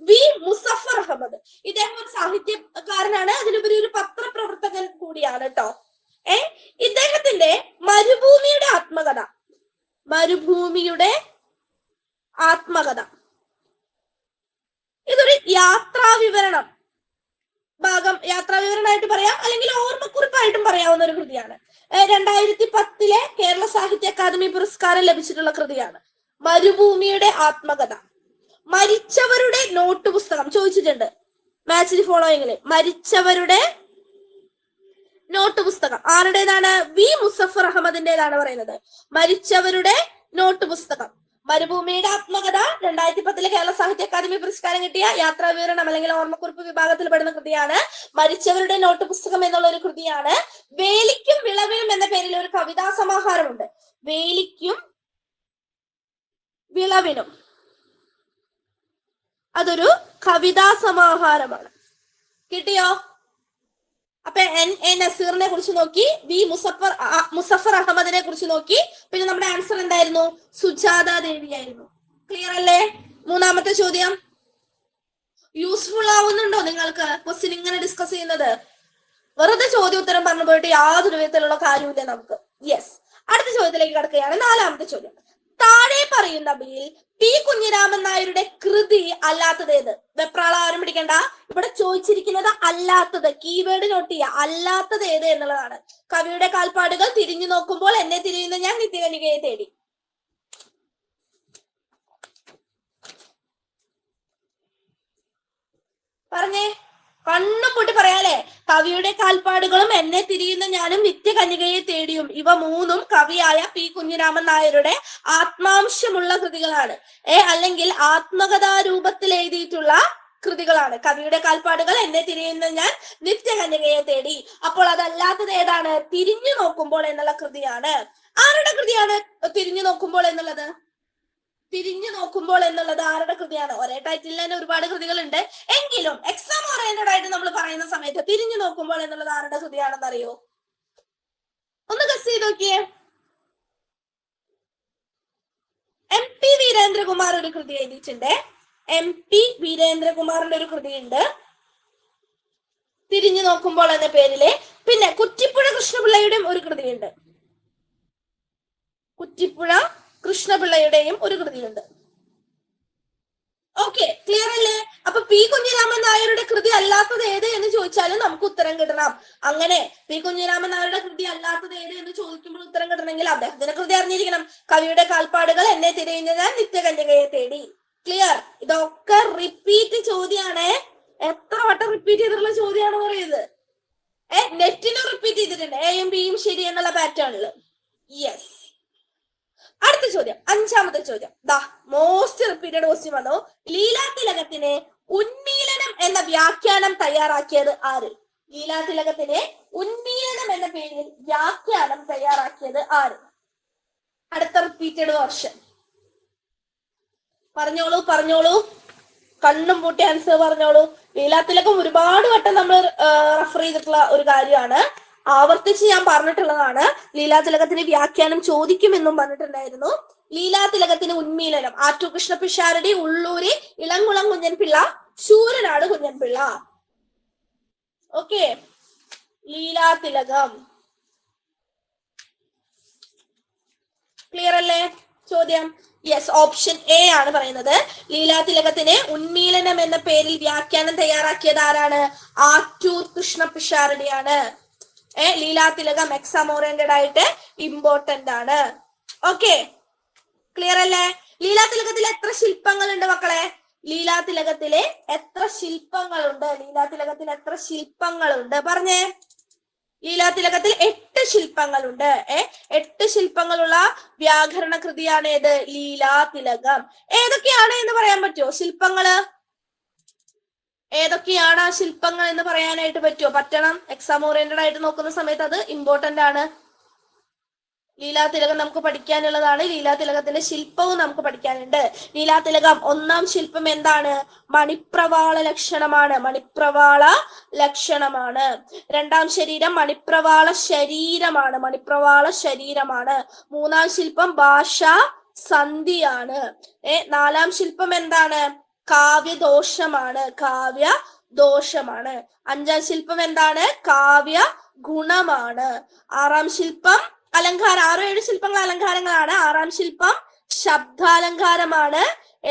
വി മുസഫർ അഹമ്മദ്. ഇദ്ദേഹം ഒരു സാഹിത്യകാരനാണ്, അതിലുപരി ഒരു പത്രപ്രവർത്തകൻ കൂടിയാണ് കേട്ടോ. ഇദ്ദേഹത്തിന്റെ മരുഭൂമിയുടെ ആത്മകഥ. മരുഭൂമിയുടെ ആത്മകഥ ഇതൊരു യാത്രാവിവരണം യാത്രാവിവരണമായിട്ട് പറയാം, അല്ലെങ്കിൽ ഓർമ്മക്കുറിപ്പായിട്ടും പറയാവുന്ന ഒരു കൃതിയാണ്. 2010 കേരള സാഹിത്യ അക്കാദമി പുരസ്കാരം ലഭിച്ചിട്ടുള്ള കൃതിയാണ് മരുഭൂമിയുടെ ആത്മകഥ. മരിച്ചവരുടെ നോട്ട് പുസ്തകം ചോദിച്ചിട്ടുണ്ട് മാച്ച് ദി ഫോളോയിങ്ങില്. മരിച്ചവരുടെ നോട്ട് പുസ്തകം ആരുടേതാണ്? വി മുസഫർ അഹമ്മദിന്റേതാണ് പറയുന്നത്. മരിച്ചവരുടെ നോട്ട് പുസ്തകം. മരുഭൂമിയുടെ ആത്മകഥ 2010 കേരള സാഹിത്യ അക്കാദമി പുരസ്കാരം കിട്ടിയ യാത്രാവിവരണം അല്ലെങ്കിൽ ഓർമ്മക്കുറിപ്പ് വിഭാഗത്തിൽ പെടുന്ന കൃതിയാണ്. മരിച്ചവരുടെ നോട്ട് പുസ്തകം എന്നുള്ള ഒരു കൃതിയാണ്. വേലിക്കും വിളവിനും എന്ന പേരിൽ ഒരു കവിതാ സമാഹാരമുണ്ട്. വേലിക്കും വിളവിനും, അതൊരു കവിതാ സമാഹാരമാണ്. കിട്ടിയോ? അപ്പൊ എൻ നസീറിനെ കുറിച്ച് നോക്കി, വി മുസഫർ അഹമ്മദിനെ കുറിച്ച് നോക്കി. പിന്നെ നമ്മുടെ ആൻസർ എന്തായിരുന്നു? സുജാത ദേവി ആയിരുന്നു. ക്ലിയർ അല്ലേ? മൂന്നാമത്തെ ചോദ്യം യൂസ്ഫുൾ ആവുന്നുണ്ടോ നിങ്ങൾക്ക്? ക്വസ്റ്റ്യൻ ഇങ്ങനെ ഡിസ്കസ് ചെയ്യുന്നത് വെറുതെ ചോദ്യോത്തരം പറഞ്ഞു പോയിട്ട് യാതൊരു വിധത്തിലുള്ള കാര്യമില്ല നമുക്ക്. യെസ്, അടുത്ത ചോദ്യത്തിലേക്ക് കടക്കുകയാണ്. നാലാമത്തെ ചോദ്യം. താഴെ പറയുന്നവയിൽ പി കുഞ്ഞിരാമൻ നായരുടെ കൃതി അല്ലാത്തത് ഏത്? വെപ്രാള ആരും പിടിക്കണ്ട. ഇവിടെ ചോദിച്ചിരിക്കുന്നത് അല്ലാത്തത്. കീവേഡ് നോട്ട് ചെയ്യുക. അല്ലാത്തത് ഏത് എന്നുള്ളതാണ്. കവിയുടെ കാൽപ്പാടുകൾ, തിരിഞ്ഞു നോക്കുമ്പോൾ എന്നെ തിരിയുന്ന ഞാൻ, നിത്യകന്യകയെ തേടി. പറഞ്ഞേ, കണ്ണും പൊട്ടി പറയാലേ. കവിയുടെ കാൽപ്പാടുകളും, എന്നെ തിരിയുന്ന ഞാനും, നിത്യകന്യകയെ തേടിയും. ഇവ മൂന്നും കവിയായ പി കുഞ്ഞിരാമൻ നായരുടെ ആത്മാംശമുള്ള കൃതികളാണ്. അല്ലെങ്കിൽ ആത്മകഥാരൂപത്തിൽ എഴുതിയിട്ടുള്ള കൃതികളാണ്. കവിയുടെ കാൽപ്പാടുകൾ, എന്നെ തിരിയുന്ന ഞാൻ, നിത്യകന്യകയെ തേടി. അപ്പോൾ അതല്ലാത്തത് ഏതാണ്? തിരിഞ്ഞു നോക്കുമ്പോൾ എന്നുള്ള കൃതിയാണ്. ആരുടെ കൃതിയാണ് തിരിഞ്ഞു നോക്കുമ്പോൾ എന്നുള്ളത്? തിരിഞ്ഞു നോക്കുമ്പോൾ എന്നുള്ളത് ആരുടെ കൃതിയാണ്? ഒരേ ടൈറ്റിൽ തന്നെ ഒരുപാട് കൃതികളുണ്ട്. എങ്കിലും എക്സാം ഓറിയന്റഡ് ആയിട്ട് നമ്മൾ പറയുന്ന സമയത്ത് തിരിഞ്ഞു നോക്കുമ്പോൾ എന്നുള്ളത് ആരുടെ കൃതിയാണെന്ന് അറിയോ? ഒന്ന് ഗസ് ചെയ്ത് നോക്കിയേ. MP വീരേന്ദ്രകുമാർ ഒരു കൃതി എഴുതിയിട്ടുണ്ട്. MP വീരേന്ദ്രകുമാറിന്റെ ഒരു കൃതിയുണ്ട് തിരിഞ്ഞു നോക്കുമ്പോൾ എന്ന പേരില്. പിന്നെ കുറ്റിപ്പുഴ കൃഷ്ണപിള്ളയുടെയും ഒരു കൃതിയുണ്ട്. കുറ്റിപ്പുഴ കൃഷ്ണപിള്ളയുടെയും ഒരു കൃതിയുണ്ട്. ഓക്കെ, ക്ലിയർ അല്ലേ? അപ്പൊ പി കുഞ്ഞിരാമൻ നായരുടെ കൃതി അല്ലാത്തത് ഏത് എന്ന് ചോദിച്ചാലും നമുക്ക് ഉത്തരം കിട്ടണം. അങ്ങനെ പി കുഞ്ഞിരാമൻ നായരുടെ കൃതി അല്ലാത്തത് ഏത് എന്ന് ചോദിക്കുമ്പോൾ ഉത്തരം കിട്ടണമെങ്കിൽ അദ്ദേഹത്തിന്റെ കൃതി അറിഞ്ഞിരിക്കണം. കവിയുടെ കാൽപ്പാടുകൾ, എന്നെ തിരയുന്ന ഞാൻ, നിത്യകന്യകയെ തേടി. ക്ലിയർ? ഇതൊക്കെ റിപ്പീറ്റ് ചോദ്യമാണ്. എത്ര വട്ടം റിപ്പീറ്റ് ചെയ്തിട്ടുള്ള ചോദ്യമാണ് പറയുന്നത്. നെറ്റിന് റിപ്പീറ്റ് ചെയ്തിട്ടുണ്ട്. എയും ബിയും ശരി എന്നുള്ള പാറ്റേണിൽ. യെസ്. അടുത്ത ചോദ്യം, അഞ്ചാമത്തെ ചോദ്യം. മോസ്റ്റ് റിപ്പീറ്റഡ് ക്വസ്റ്റ്യൻ വന്നു. ലീലാതിലകത്തിന് ഉന്മീലനം എന്ന വ്യാഖ്യാനം തയ്യാറാക്കിയത് ആര്? ലീലാതിലകത്തിന് ഉന്മീലനം എന്ന പേരിൽ വ്യാഖ്യാനം തയ്യാറാക്കിയത് ആര്? അടുത്ത റിപ്പീറ്റഡ് വേർഷൻ പറഞ്ഞോളൂ. കണ്ണും പൂട്ടി ആൻസർ പറഞ്ഞോളൂ. ലീലാതിലകം ഒരുപാട് വട്ടം നമ്മൾ റെഫർ ചെയ്തിട്ടുള്ള ഒരു കാര്യമാണ്. ആവർത്തിച്ച് ഞാൻ പറഞ്ഞിട്ടുള്ളതാണ്. ലീലാതിലകത്തിന് വ്യാഖ്യാനം ചോദിക്കുമെന്നും പറഞ്ഞിട്ടുണ്ടായിരുന്നു. ലീലാതിലകത്തിന് ഉന്മീലനം ആറ്റൂർ കൃഷ്ണപിഷാരടി, ഉള്ളൂരി ഇളംകുളം കുഞ്ഞൻപിള്ള, ശൂരനാട് കുഞ്ഞൻപിള്ള. ഓക്കെ, ലീലാതിലകം ക്ലിയർ അല്ലേ? ചോദ്യം യെസ്, ഓപ്ഷൻ എ ആണ് പറയുന്നത്. ലീലാതിലകത്തിന് ഉന്മീലനം എന്ന പേരിൽ വ്യാഖ്യാനം തയ്യാറാക്കിയത് ആരാണ്? ആറ്റൂർ കൃഷ്ണപിഷാരടിയാണ്. ലീലാതിലകം എക്സാം ഓറിയന്റഡ് ആയിട്ട് ഇമ്പോർട്ടന്റ് ആണ്. ഓക്കെ, ക്ലിയർ അല്ലേ? ലീലാതിലകത്തിൽ എത്ര ശില്പങ്ങളുണ്ട് മക്കളെ? ലീലാതിലകത്തില് എത്ര ശില്പങ്ങളുണ്ട്? പറഞ്ഞേ. ലീലാതിലകത്തിൽ 8 ശില്പങ്ങളുണ്ട്. 8 ശില്പങ്ങളുള്ള വ്യാകരണ കൃതിയാണ് ഏത്? ലീലാതിലകം. ഏതൊക്കെയാണ് എന്ന് പറയാൻ പറ്റുമോ? ശില്പങ്ങള് ഏതൊക്കെയാണ്? ആ ശില്പങ്ങൾ എന്ന് പറയാനായിട്ട് പറ്റുമോ? പറ്റണം. എക്സാം ഓറിയന്റഡ് ആയിട്ട് നോക്കുന്ന സമയത്ത് അത് ഇമ്പോർട്ടന്റ് ആണ്. ലീലാതിലകം നമുക്ക് പഠിക്കാനുള്ളതാണ്. ലീലാതിലകത്തിന്റെ ശില്പവും നമുക്ക് പഠിക്കാനുണ്ട്. ലീലാതിലകം ഒന്നാം ശില്പം എന്താണ്? മണിപ്രവാള ലക്ഷണമാണ്. രണ്ടാം ശരീരം മണിപ്രവാള ശരീരമാണ്. മൂന്നാം ശില്പം ഭാഷാ സന്ധിയാണ്. നാലാം ശില്പം എന്താണ്? കാവ്യദോഷമാണ്. അഞ്ചാം ശില്പം എന്താണ്? കാവ്യ ഗുണമാണ്. ആറാം ശില്പം അലങ്കാരം. 6-7 ശില്പങ്ങൾ അലങ്കാരങ്ങളാണ്. ആറാം ശില്പം ശബ്ദാലങ്കാരമാണ്.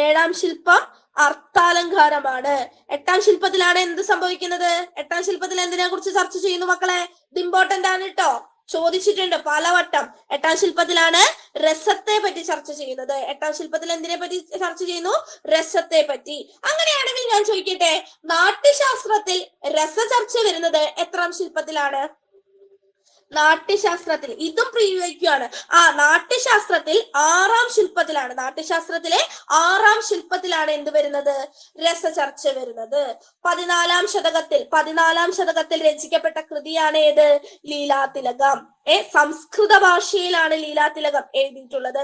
ഏഴാം ശില്പം അർത്ഥാലങ്കാരമാണ്. എട്ടാം ശില്പത്തിലാണ് എന്ത് സംഭവിക്കുന്നത്? എട്ടാം ശില്പത്തിൽ എന്തിനെ കുറിച്ച് ചർച്ച ചെയ്യുന്നു മക്കളെ? ഇത് ഇമ്പോർട്ടന്റ് ആണ് കേട്ടോ, ചോദിച്ചിട്ടുണ്ട് പലവട്ടം. എട്ടാം ശില്പത്തിലാണ് രസത്തെ പറ്റി ചർച്ച ചെയ്യുന്നത്. എട്ടാം ശില്പത്തിൽ എന്തിനെ പറ്റി ചർച്ച ചെയ്യുന്നു? രസത്തെ പറ്റി. അങ്ങനെയാണെങ്കിൽ ഞാൻ ചോദിക്കട്ടെ, നാട്യശാസ്ത്രത്തിൽ രസചർച്ച വരുന്നത് എത്രാം ശില്പത്തിലാണ്? നാട്യശാസ്ത്രത്തിൽ ഇതും പ്രീവയ്ക്കാണ്. നാട്യശാസ്ത്രത്തിൽ 6-ാം ശില്പത്തിലാണ്. നാട്യശാസ്ത്രത്തിലെ 6-ാം ശില്പത്തിലാണ് എന്ത് വരുന്നത്? രസചർച്ച വരുന്നത്. 14-ാം ശതകത്തിൽ രചിക്കപ്പെട്ട കൃതിയാണ് ഏത്? ലീലാതിലകം. സംസ്കൃത ഭാഷയിലാണ് ലീലാതിലകം എഴുതിയിട്ടുള്ളത്.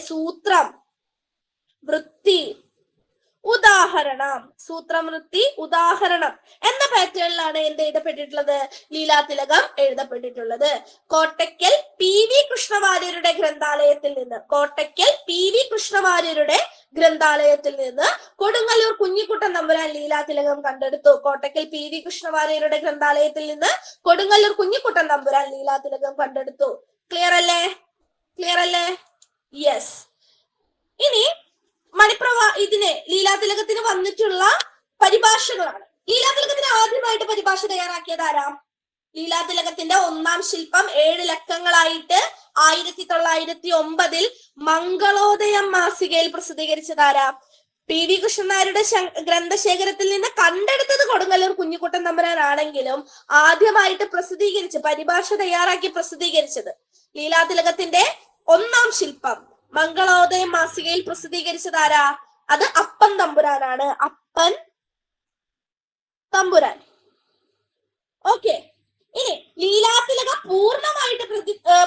സൂത്രം, വൃത്തി, ഉദാഹരണം എന്ന പാറ്റേണിലാണ് എന്ത് എഴുതപ്പെട്ടിട്ടുള്ളത്? ലീലാതിലകം എഴുതപ്പെട്ടിട്ടുള്ളത്. കോട്ടയ്ക്കൽ PV കൃഷ്ണവാര്യരുടെ ഗ്രന്ഥാലയത്തിൽ നിന്ന് കൊടുങ്ങല്ലൂർ കുഞ്ഞിക്കുട്ടൻ തമ്പുരാൻ ലീലാതിലകം കണ്ടെടുത്തു. കോട്ടയ്ക്കൽ PV കൃഷ്ണവാര്യരുടെ ഗ്രന്ഥാലയത്തിൽ നിന്ന് കൊടുങ്ങല്ലൂർ കുഞ്ഞിക്കുട്ടൻ തമ്പുരാൻ ലീലാതിലകം കണ്ടെടുത്തു. ക്ലിയർ അല്ലേ? യെസ്. ഇനി ലീലാതിലകത്തിന് വന്നിട്ടുള്ള പരിഭാഷകളാണ്. ലീലാതിലകത്തിന് ആദ്യമായിട്ട് പരിഭാഷ തയ്യാറാക്കിയത് ആരാ? ലീലാതിലകത്തിന്റെ ഒന്നാം ശില്പം 7 ലക്കങ്ങളായിട്ട് 1909 മംഗളോദയം മാസികയിൽ പ്രസിദ്ധീകരിച്ചത് ആരാ? PV കൃഷ്ണനായരുടെ ഗ്രന്ഥശേഖരത്തിൽ നിന്ന് കണ്ടെടുത്തത് കൊടുങ്ങല്ലൂർ കുഞ്ഞിക്കുട്ടൻ തമ്പുരാനാണെങ്കിലും ആദ്യമായിട്ട് പരിഭാഷ തയ്യാറാക്കി പ്രസിദ്ധീകരിച്ചത് ലീലാതിലകത്തിന്റെ ഒന്നാം ശില്പം മംഗളോദയം മാസികയിൽ പ്രസിദ്ധീകരിച്ചത് ആരാ? അത് അപ്പൻ തമ്പുരാനാണ്. ഓക്കെ. ഇനി ലീലാതിലകം പൂർണ്ണമായിട്ട്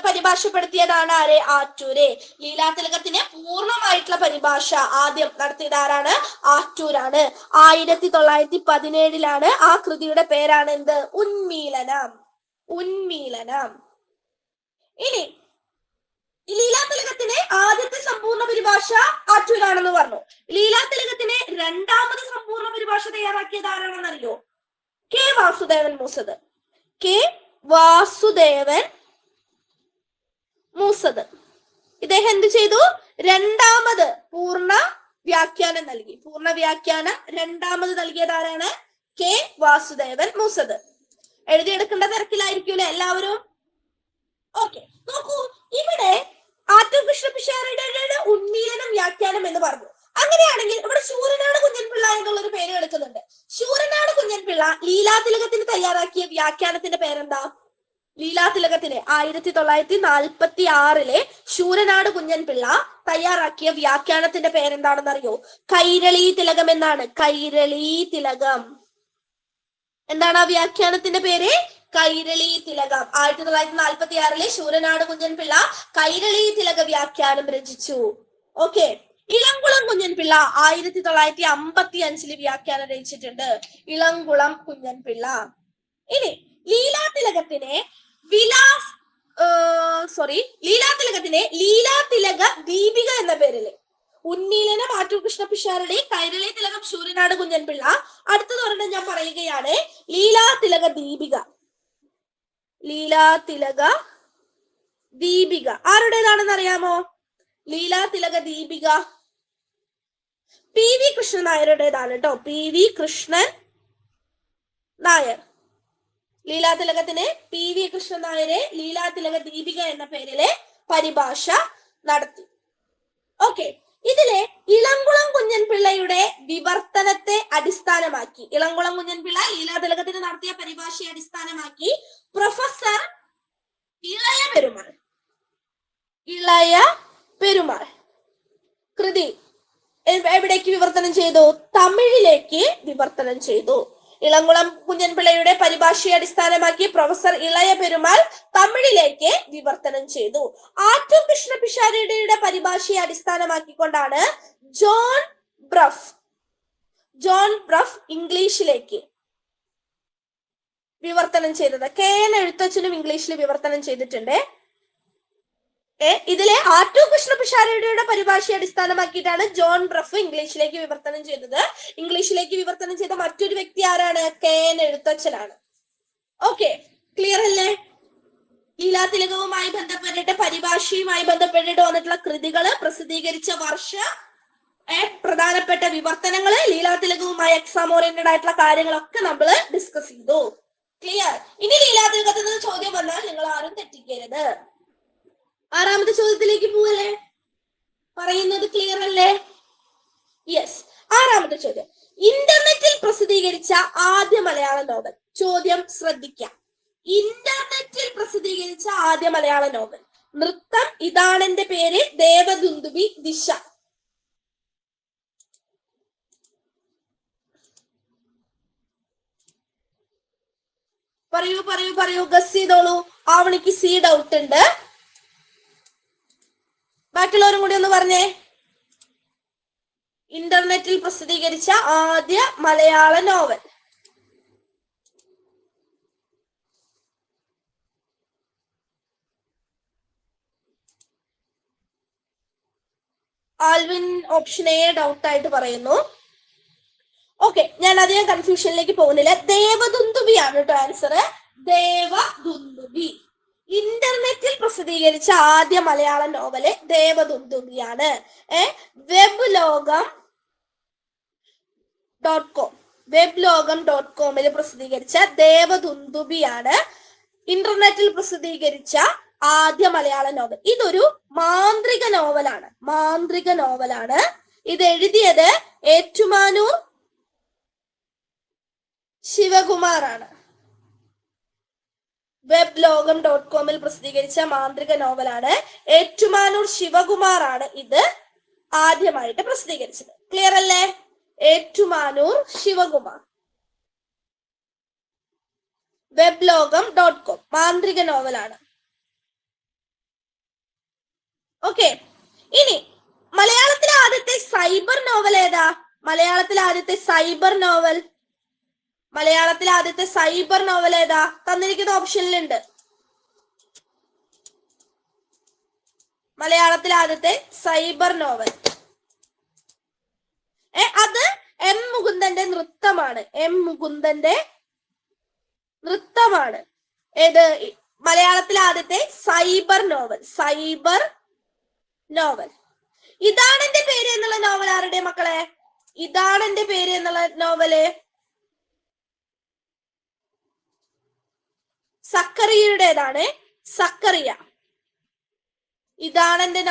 പരിഭാഷപ്പെടുത്തിയതാണ് ആര്? ആറ്റൂര്. ലീലാതിലകത്തിന് പൂർണ്ണമായിട്ടുള്ള പരിഭാഷ ആദ്യം നടത്തിയത് ആരാണ്? ആറ്റൂരാണ്. 1917 ആ കൃതിയുടെ പേരാണ് എന്ത്? ഉന്മീലനം. ഇനി ലീലാതിലകത്തിന് ആദ്യത്തെ സമ്പൂർണ്ണ പരിഭാഷ ആറ്റൂരാണെന്ന് പറഞ്ഞു. ലീലാതിലകത്തിന് രണ്ടാമത് സമ്പൂർണ്ണ പരിഭാഷ തയ്യാറാക്കിയത് ആരാണെന്നറിയോ? കെ വാസുദേവൻ മൂസത്. ഇദ്ദേഹം എന്ത് ചെയ്തു? രണ്ടാമത് പൂർണ്ണ വ്യാഖ്യാനം നൽകി. രണ്ടാമത് നൽകിയത് ആരാണ്? കെ വാസുദേവൻ മൂസത്. എഴുതിയെടുക്കേണ്ട തിരക്കിലായിരിക്കൂലേ എല്ലാവരും? ഓക്കെ, നോക്കൂ, ഇവിടെ ആറ്റൂർ കൃഷ്ണപിഷാരടിയുടെ ഉന്മീലനം വ്യാഖ്യാനം എന്ന് പറഞ്ഞു. അങ്ങനെയാണെങ്കിൽ ഇവിടെ ശൂരനാട് കുഞ്ഞൻപിള്ള എന്നുള്ളൊരു പേര് എടുക്കുന്നുണ്ട്. ശൂരനാട് കുഞ്ഞൻപിള്ള ലീലാതിലകത്തിന് തയ്യാറാക്കിയ വ്യാഖ്യാനത്തിന്റെ പേരെന്താ? ലീലാതിലകത്തിന് 1946 ശൂരനാട് കുഞ്ഞൻ പിള്ള തയ്യാറാക്കിയ വ്യാഖ്യാനത്തിന്റെ പേരെന്താണെന്ന് അറിയോ? കൈരളി തിലകം എന്നാണ്. കൈരളി തിലകം എന്താണ് ആ വ്യാഖ്യാനത്തിന്റെ പേര്? കൈരളി തിലകം. 1946 ശൂരനാട് കുഞ്ഞൻ പിള്ള കൈരളി തിലക വ്യാഖ്യാനം രചിച്ചു. ഓക്കെ. ഇളംകുളം കുഞ്ഞൻ പിള്ള 1955 വ്യാഖ്യാനം രചിച്ചിട്ടുണ്ട്. ഇളംകുളം കുഞ്ഞൻ പിള്ള. ഇനി ലീലാതിലകത്തിനെ ലീലാതിലക ദീപിക എന്ന പേരില് ഉന്നീലന മാറ്റൂർ കൃഷ്ണപിഷാരടി, കൈരളി തിലകം ശൂരനാട് കുഞ്ഞൻ പിള്ള. അടുത്തത് ഒരെണ്ണം ഞാൻ പറയുകയാണ്, ലീലാതിലക ദീപിക. ലീലാതിലക ദീപിക ആരുടേതാണെന്ന് അറിയാമോ? ലീലാതിലക ദീപിക PV കൃഷ്ണൻ നായരുടേതാണ് കേട്ടോ. PV കൃഷ്ണൻ നായർ. ലീലാതിലകത്തിന് PV കൃഷ്ണൻ നായരെ ലീലാതിലക ദീപിക എന്ന പേരിലെ പരിഭാഷ നടത്തി. ഓക്കെ. ഇതിലെ ഇളംകുളം കുഞ്ഞൻ പിള്ളയുടെ വിവർത്തനത്തെ അടിസ്ഥാനമാക്കി, ഇളംകുളം കുഞ്ഞൻ പിള്ള ലീലാതിലകത്തിന് നടത്തിയ പരിഭാഷയെ അടിസ്ഥാനമാക്കി പ്രൊഫസർ ഇളയ പെരുമാൾ കൃതി എവിടേക്ക് വിവർത്തനം ചെയ്തു? തമിഴിലേക്ക് വിവർത്തനം ചെയ്തു. ഇളംകുളം കുഞ്ഞൻ പിള്ളയുടെ പരിഭാഷയെ അടിസ്ഥാനമാക്കി പ്രൊഫസർ ഇളയ പെരുമാൾ തമിഴിലേക്ക് വിവർത്തനം ചെയ്തു. ആറ്റൂർ കൃഷ്ണ പിഷാരടിയുടെ പരിഭാഷയെ അടിസ്ഥാനമാക്കിക്കൊണ്ടാണ് ജോൺ ബ്രഫ് ഇംഗ്ലീഷിലേക്ക് വിവർത്തനം ചെയ്തത്. KN എഴുത്തച്ഛനും ഇംഗ്ലീഷിൽ വിവർത്തനം ചെയ്തിട്ടുണ്ട്. ഇതിലെ ആറ്റൂർ കൃഷ്ണ പിഷാരടിയുടെ പരിഭാഷയെ അടിസ്ഥാനമാക്കിയിട്ടാണ് ജോൺ ബ്രഫ് ഇംഗ്ലീഷിലേക്ക് വിവർത്തനം ചെയ്തത്. ഇംഗ്ലീഷിലേക്ക് വിവർത്തനം ചെയ്ത മറ്റൊരു വ്യക്തി ആരാണ്? KN എഴുത്തച്ഛനാണ്. ഓക്കെ, ക്ലിയർ അല്ലേ? ലീലാതിലകവുമായി ബന്ധപ്പെട്ടിട്ട്, പരിഭാഷയുമായി ബന്ധപ്പെട്ടിട്ട് വന്നിട്ടുള്ള കൃതികള്, പ്രസിദ്ധീകരിച്ച വർഷം, പ്രധാനപ്പെട്ട വിവർത്തനങ്ങള്, ലീലാതിലകവുമായി എക്സാം ഓറിയന്റഡ് ആയിട്ടുള്ള കാര്യങ്ങളൊക്കെ നമ്മൾ ഡിസ്കസ് ചെയ്തു. ക്ലിയർ? ഇനി ലീലാതിലകത്തിൽ നിന്ന് ചോദ്യം വന്നാൽ നിങ്ങൾ ആരും തെറ്റിക്കരുത്. ആറാമത്തെ ചോദ്യത്തിലേക്ക് പോവല്ലേ? പറയുന്നത് ക്ലിയർ അല്ലേ? യെസ്. ആറാമത്തെ ചോദ്യം, ഇന്റർനെറ്റിൽ പ്രസിദ്ധീകരിച്ച ആദ്യ മലയാള നോവൽ. ചോദ്യം ശ്രദ്ധിക്കാം. ഇന്റർനെറ്റിൽ പ്രസിദ്ധീകരിച്ച ആദ്യ മലയാള നോവൽ. നൃത്തം, ഇതാണെന്റെ പേര്, ദേവദുന്ദുബി, ദിശ. പറയൂ, ഗസ് ചെയ്തോളൂ. ആവണിക്ക് C ഡൗട്ട് ഉണ്ട്. ബാക്കിയുള്ളവരും കൂടി ഒന്ന് പറഞ്ഞേ. ഇന്റർനെറ്റിൽ പ്രസിദ്ധീകരിച്ച ആദ്യ മലയാള novel. Alvin option A doubt ആയിട്ട് പറയുന്നു. ഓക്കെ, ഞാൻ അധികം കൺഫ്യൂഷനിലേക്ക് പോകുന്നില്ല. ദേവദുന്ദുബിയാണ് കേട്ടോ ആൻസർ. ദേവദുന്ദുബി. ഇന്റർനെറ്റിൽ പ്രസിദ്ധീകരിച്ച ആദ്യ മലയാള നോവല് ദേവദുന്ദുബിയാണ്. webloகம்.com പ്രസിദ്ധീകരിച്ച ദേവദുന്ദുബിയാണ് ഇന്റർനെറ്റിൽ പ്രസിദ്ധീകരിച്ച ആദ്യ മലയാള നോവൽ. ഇതൊരു മാന്ത്രിക നോവലാണ്. ഇത് എഴുതിയത് ഏറ്റുമാനൂർ ശിവകുമാറാണ്. webloகம்.com പ്രസിദ്ധീകരിച്ച മാന്ത്രിക നോവലാണ്. ഏറ്റുമാനൂർ ശിവകുമാറാണ് ഇത് ആദ്യമായിട്ട് പ്രസിദ്ധീകരിച്ചത്. ക്ലിയർ അല്ലേ? ഏറ്റുമാനൂർ ശിവകുമാർ. webloகம்.com മാന്ത്രിക നോവലാണ്. ഓക്കെ, ഇനി മലയാളത്തിലെ ആദ്യത്തെ സൈബർ നോവൽ ഏതാ? മലയാളത്തിലെ ആദ്യത്തെ സൈബർ നോവൽ ഏതാ? തന്നിരിക്കുന്ന ഓപ്ഷനിലുണ്ട്. മലയാളത്തിലെ ആദ്യത്തെ സൈബർ നോവൽ അത് M മുകുന്ദന്റെ നൃത്തമാണ്. ഏത്? മലയാളത്തിലെ ആദ്യത്തെ സൈബർ നോവൽ. ഇതാണെന്റെ പേര് എന്നുള്ള നോവൽ ആരുടെ മക്കളെ? ഇതാണെന്റെ പേര് എന്നുള്ള നോവല് സക്കറിയയുടേതാണ്. സക്കറിയ. ഇതാണെന്റെ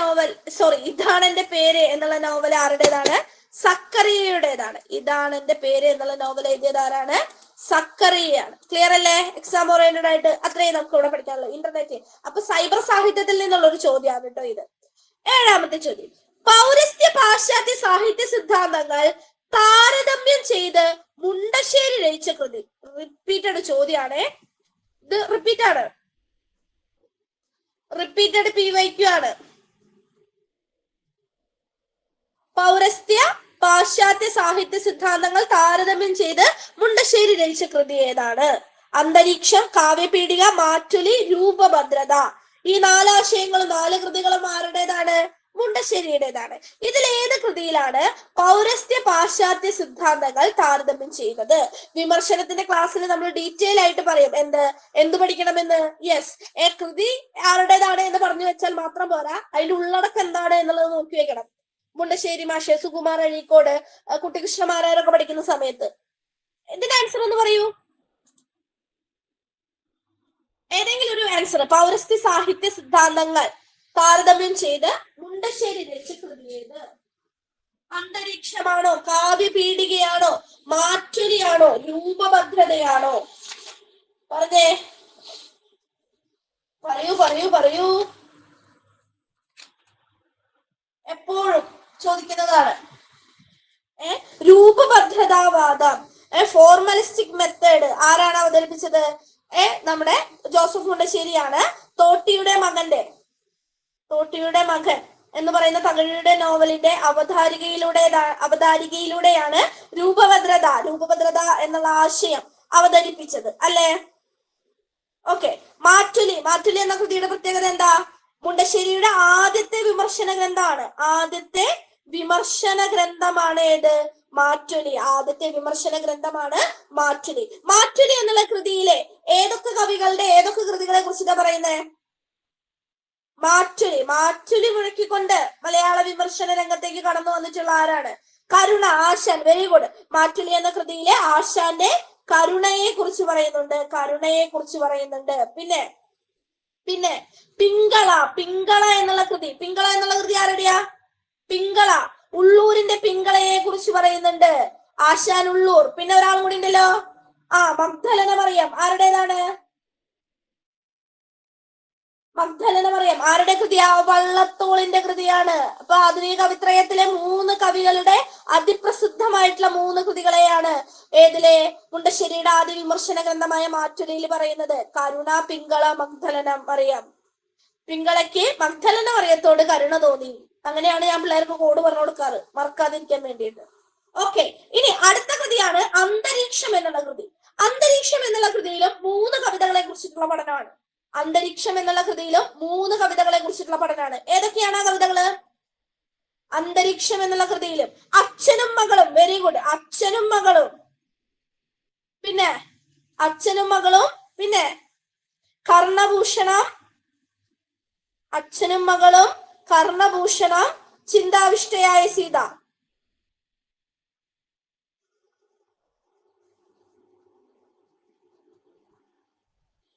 പേര് എന്നുള്ള നോവൽ ആരുടേതാണ്? സക്കറിയയുടേതാണ്. ഇതാണെന്റെ പേര് എന്നുള്ള നോവൽ എഴുതിയതാരാണ്? സക്കറിയാണ്. ക്ലിയർ അല്ലേ? എക്സാം ഓറിയന്റഡ് ആയിട്ട് അത്രയും നമുക്ക് ഇവിടെ പഠിക്കാനുള്ളൂ. ഇന്റർനെറ്റ് അപ്പൊ സൈബർ സാഹിത്യത്തിൽ നിന്നുള്ള ഒരു ചോദ്യമാണ് കേട്ടോ ഇത്. 7ാമത്തെ ചോദ്യം, പൗരസ്ത്യ പാശ്ചാത്യ സാഹിത്യ സിദ്ധാന്തങ്ങൾ താരതമ്യം ചെയ്ത് മുണ്ടശ്ശേരി രചിച്ച കൃതി. റിപ്പീറ്റഡ് ചോദ്യമാണ് ഇത്, റിപ്പീറ്റഡ് PYQ ആണ്. പൗരസ്ത്യ പാശ്ചാത്യ സാഹിത്യ സിദ്ധാന്തങ്ങൾ താരതമ്യം ചെയ്ത് മുണ്ടശ്ശേരി രചിച്ച കൃതി ഏതാണ്? അന്തരീക്ഷം, കാവ്യപീഠിക, മാറ്റുലി, രൂപഭദ്രത. ഈ 4 ആശയങ്ങളും 4 കൃതികളും ആരുടേതാണ്? മുണ്ടശ്ശേരിയുടേതാണ്. ഇതിൽ ഏത് കൃതിയിലാണ് പൗരസ്ത്യ പാശ്ചാത്യ സിദ്ധാന്തങ്ങൾ താരതമ്യം ചെയ്യുന്നത്? വിമർശനത്തിന്റെ ക്ലാസ്സിൽ നമ്മൾ ഡീറ്റെയിൽ ആയിട്ട് പറയും എന്ത് പഠിക്കണമെന്ന്. യെസ്, കൃതി ആരുടേതാണ് എന്ന് പറഞ്ഞു വെച്ചാൽ മാത്രം പോരാ, അതിന്റെ ഉള്ളടക്കം എന്താണ് എന്നുള്ളത് നോക്കി വെക്കണം. മുണ്ടശ്ശേരി മാഷ്, സുകുമാർ അഴീക്കോട്, കുട്ടികൃഷ്ണമാരാരൊക്കെ പഠിക്കുന്ന സമയത്ത്. ഇതിന്റെ ആൻസർ ഒന്ന് പറയൂ, ഏതെങ്കിലും ഒരു ആൻസർ. പൗരസ്ത്യ സാഹിത്യ സിദ്ധാന്തങ്ങൾ താരതമ്യം ചെയ്ത് മുണ്ടശ്ശേരി രചിച്ച കൃതി ഏത്? അന്തരീക്ഷമാണോ, കാവ്യപീഠികയാണോ, മാറ്റുലിയാണോ, രൂപഭദ്രതയാണോ? പറഞ്ഞേ, പറയൂ. എപ്പോഴും ചോദിക്കുന്നതാണ്. രൂപഭദ്രതാവാദം, ഫോർമലിസ്റ്റിക് മെത്തേഡ് ആരാണ് അവതരിപ്പിച്ചത്? നമ്മുടെ ജോസഫ് മുണ്ടശ്ശേരിയാണ്. തോട്ടിയുടെ മകൻ എന്ന് പറയുന്ന തകഴിയുടെ നോവലിന്റെ അവതാരികയിലൂടെയാണ് രൂപഭദ്രത എന്നുള്ള ആശയം അവതരിപ്പിച്ചത് അല്ലേ? ഓക്കെ. മാറ്റുലി എന്ന കൃതിയുടെ പ്രത്യേകത എന്താ? മുണ്ടശ്ശേരിയുടെ ആദ്യത്തെ വിമർശന ഗ്രന്ഥമാണ് ഏത്? മാറ്റുലി. ആദ്യത്തെ വിമർശന ഗ്രന്ഥമാണ് മാറ്റുലി. മാറ്റുലി എന്നുള്ള കൃതിയിലെ ഏതൊക്കെ കൃതികളെ കുറിച്ചിട്ടാ പറയുന്നേ? മാറ്റുലി മുഴക്കിക്കൊണ്ട് മലയാള വിമർശന രംഗത്തേക്ക് കടന്നു വന്നിട്ടുള്ള ആരാണ്? കരുണ, ആശാൻ. Very good. മാറ്റുലി എന്ന കൃതിയിലെ ആശാന്റെ കരുണയെ കുറിച്ച് പറയുന്നുണ്ട്. പിന്നെ പിങ്കള എന്നുള്ള കൃതി ആരുടെയാ? പിങ്കള, ഉള്ളൂരിന്റെ പിങ്കളയെ കുറിച്ച് പറയുന്നുണ്ട്. ആശാൻ ഉള്ളൂർ. പിന്നെ ഒരാളും കൂടി ഉണ്ടല്ലോ, മഗ്ദലന മറിയം. ആരുടേതാണ്? മഗ്ദലന മറിയം ആരുടെ കൃതിയാ? വള്ളത്തോളിന്റെ കൃതിയാണ്. അപ്പൊ ആധുനിക കവിത്രയത്തിലെ 3 കവികളുടെ അതിപ്രസിദ്ധമായിട്ടുള്ള 3 കൃതികളെയാണ് ഏതിലെ? മുണ്ടശ്ശേരിയുടെ ആദ്യ വിമർശന ഗ്രന്ഥമായ മാറ്റുലിയിൽ പറയുന്നത്. കരുണ, പിങ്കള, മഗ്ദലന മറിയം. പിങ്കളയ്ക്ക് മഗ്ദലന മറിയത്തോട് കരുണ തോന്നി. അങ്ങനെയാണ് ഞാൻ പിള്ളേർക്ക് കോഡ് പറഞ്ഞു കൊടുക്കാറ്, മറക്കാതിരിക്കാൻ വേണ്ടിയിട്ട്. ഓക്കെ. ഇനി അടുത്ത കൃതിയാണ് അന്തരീക്ഷം എന്നുള്ള കൃതി. അന്തരീക്ഷം എന്നുള്ള കൃതിയിലും 3 കവിതകളെ കുറിച്ചിട്ടുള്ള പഠനമാണ്. ഏതൊക്കെയാണ് ആ കവിതകള്? അന്തരീക്ഷം എന്നുള്ള കൃതിയിലും അച്ഛനും മകളും. Very good. അച്ഛനും മകളും, പിന്നെ കർണഭൂഷണം, ചിന്താവിഷ്ടയായ സീത.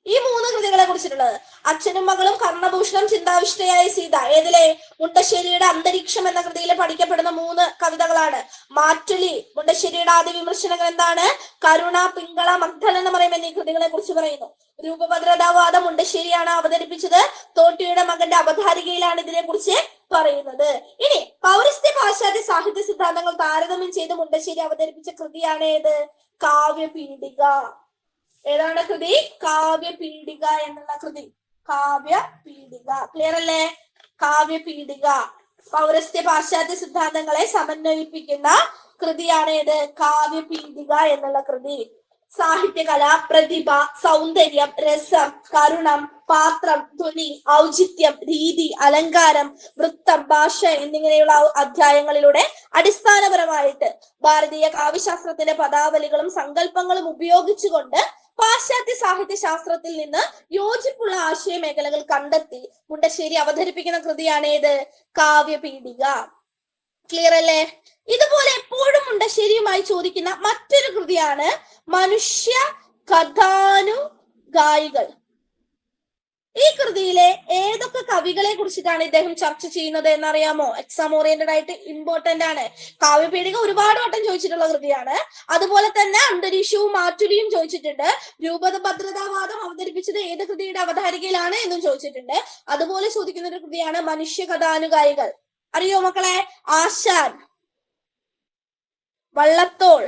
ഈ 3 കൃതികളെ കുറിച്ചിട്ടുള്ളത് അച്ഛനും മകളും, കർണഭൂഷണം, ചിന്താവിഷ്ടയായ സീത. ഏതിലെ? മുണ്ടശ്ശേരിയുടെ അന്തരീക്ഷം എന്ന കൃതിയിൽ പഠിക്കപ്പെടുന്ന 3 കവിതകളാണ്. മാറ്റുലി മുണ്ടശ്ശേരിയുടെ ആദ്യ വിമർശന ഗ്രന്ഥാണ്. കരുണ, പിങ്കള, മഗ്ദലന മറിയം എന്നീ കൃതികളെ കുറിച്ച് പറയുന്നു. രൂപഭദ്രതാവാദം മുണ്ടശ്ശേരിയാണ് അവതരിപ്പിച്ചത്. തോട്ടിയുടെ മകന്റെ അവതാരികയിലാണ് ഇതിനെ കുറിച്ച് പറയുന്നത്. ഇനി പൗരസ്ത്യ പാശ്ചാത്യ സാഹിത്യ സിദ്ധാന്തങ്ങൾ താരതമ്യം ചെയ്ത് മുണ്ടശ്ശേരി അവതരിപ്പിച്ച കൃതിയാണ് ഏത്? കാവ്യപീഠിക. ഏതാണ് കൃതി? കാവ്യപീഠിക എന്നുള്ള കൃതി. ക്ലിയർ അല്ലേ? കാവ്യപീഠിക പൗരസ്ത്യ പാശ്ചാത്യ സിദ്ധാന്തങ്ങളെ സമന്വയിപ്പിക്കുന്ന കൃതിയാണ് ഏത്? കാവ്യപീഠിക എന്നുള്ള കൃതി. സാഹിത്യകല, പ്രതിഭ, സൗന്ദര്യം, രസം, കരുണം, പാത്രം, ധ്വനി, ഔചിത്യം, രീതി, അലങ്കാരം, വൃത്തം, ഭാഷ എന്നിങ്ങനെയുള്ള അധ്യായങ്ങളിലൂടെ അടിസ്ഥാനപരമായിട്ട് ഭാരതീയ കാവ്യശാസ്ത്രത്തിന്റെ പദാവലികളും സങ്കല്പങ്ങളും ഉപയോഗിച്ചുകൊണ്ട് പാശ്ചാത്യ സാഹിത്യ ശാസ്ത്രത്തിൽ നിന്ന് യോജിപ്പുള്ള ആശയ മേഖലകൾ കണ്ടെത്തി മുണ്ടശ്ശേരി അവതരിപ്പിക്കുന്ന കൃതിയാണ് ഏത്? കാവ്യപീഠിക. ക്ലിയർ അല്ലേ? ഇതുപോലെ എപ്പോഴും മുണ്ടശ്ശേരിയുമായി ചോദിക്കുന്ന മറ്റൊരു കൃതിയാണ് മനുഷ്യ കഥാനുഗായികൾ. ഈ കൃതിയിലെ ഏതൊക്കെ കവികളെ കുറിച്ചിട്ടാണ് ഇദ്ദേഹം ചർച്ച ചെയ്യുന്നത് എന്നറിയാമോ? എക്സാം ഓറിയന്റഡ് ആയിട്ട് ഇമ്പോർട്ടന്റ് ആണ്. കാവ്യപീഠിക ഒരുപാട് വട്ടം ചോദിച്ചിട്ടുള്ള കൃതിയാണ്. അതുപോലെ തന്നെ അന്തരീക്ഷവും മാറ്റുലിയും ചോദിച്ചിട്ടുണ്ട്. രൂപഭദ്രതാവാദം അവതരിപ്പിച്ചത് ഏത് കൃതിയുടെ അവതാരികയിലാണ് എന്നും ചോദിച്ചിട്ടുണ്ട്. അതുപോലെ ചോദിക്കുന്ന ഒരു കൃതിയാണ് മനുഷ്യകഥാനുകായികൾ. അറിയോ മക്കളെ? ആശാൻ, വള്ളത്തോൾ,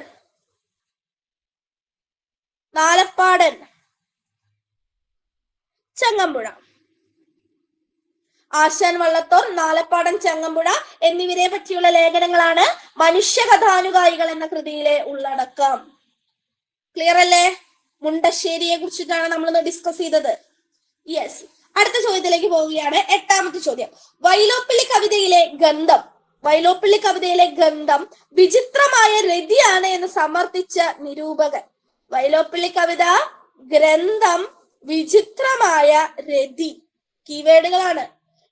നാലപ്പാടൻ, ചങ്ങമ്പുഴ. ആശാൻ, വള്ളത്തോൾ, നാലപ്പാടൻ, ചങ്ങമ്പുഴ എന്നിവരെ പറ്റിയുള്ള ലേഖനങ്ങളാണ് മനുഷ്യകഥാനുകായികൾ എന്ന കൃതിയിലെ ഉള്ളടക്കം. ക്ലിയർ അല്ലേ? മുണ്ടശ്ശേരിയെ കുറിച്ചിട്ടാണ് നമ്മൾ ഡിസ്കസ് ചെയ്തത്. യെസ്. അടുത്ത ചോദ്യത്തിലേക്ക് പോവുകയാണ്. 8ാമത്തെ ചോദ്യം. വൈലോപ്പിള്ളി കവിതയിലെ ഗന്ധം വിചിത്രമായ രതിയാണ് എന്ന് സമർത്ഥിച്ച നിരൂപകൻ. വൈലോപ്പിള്ളി കവിത ഗ്രന്ഥം വിചിത്രമായ രതി. കീവേഡുകളാണ്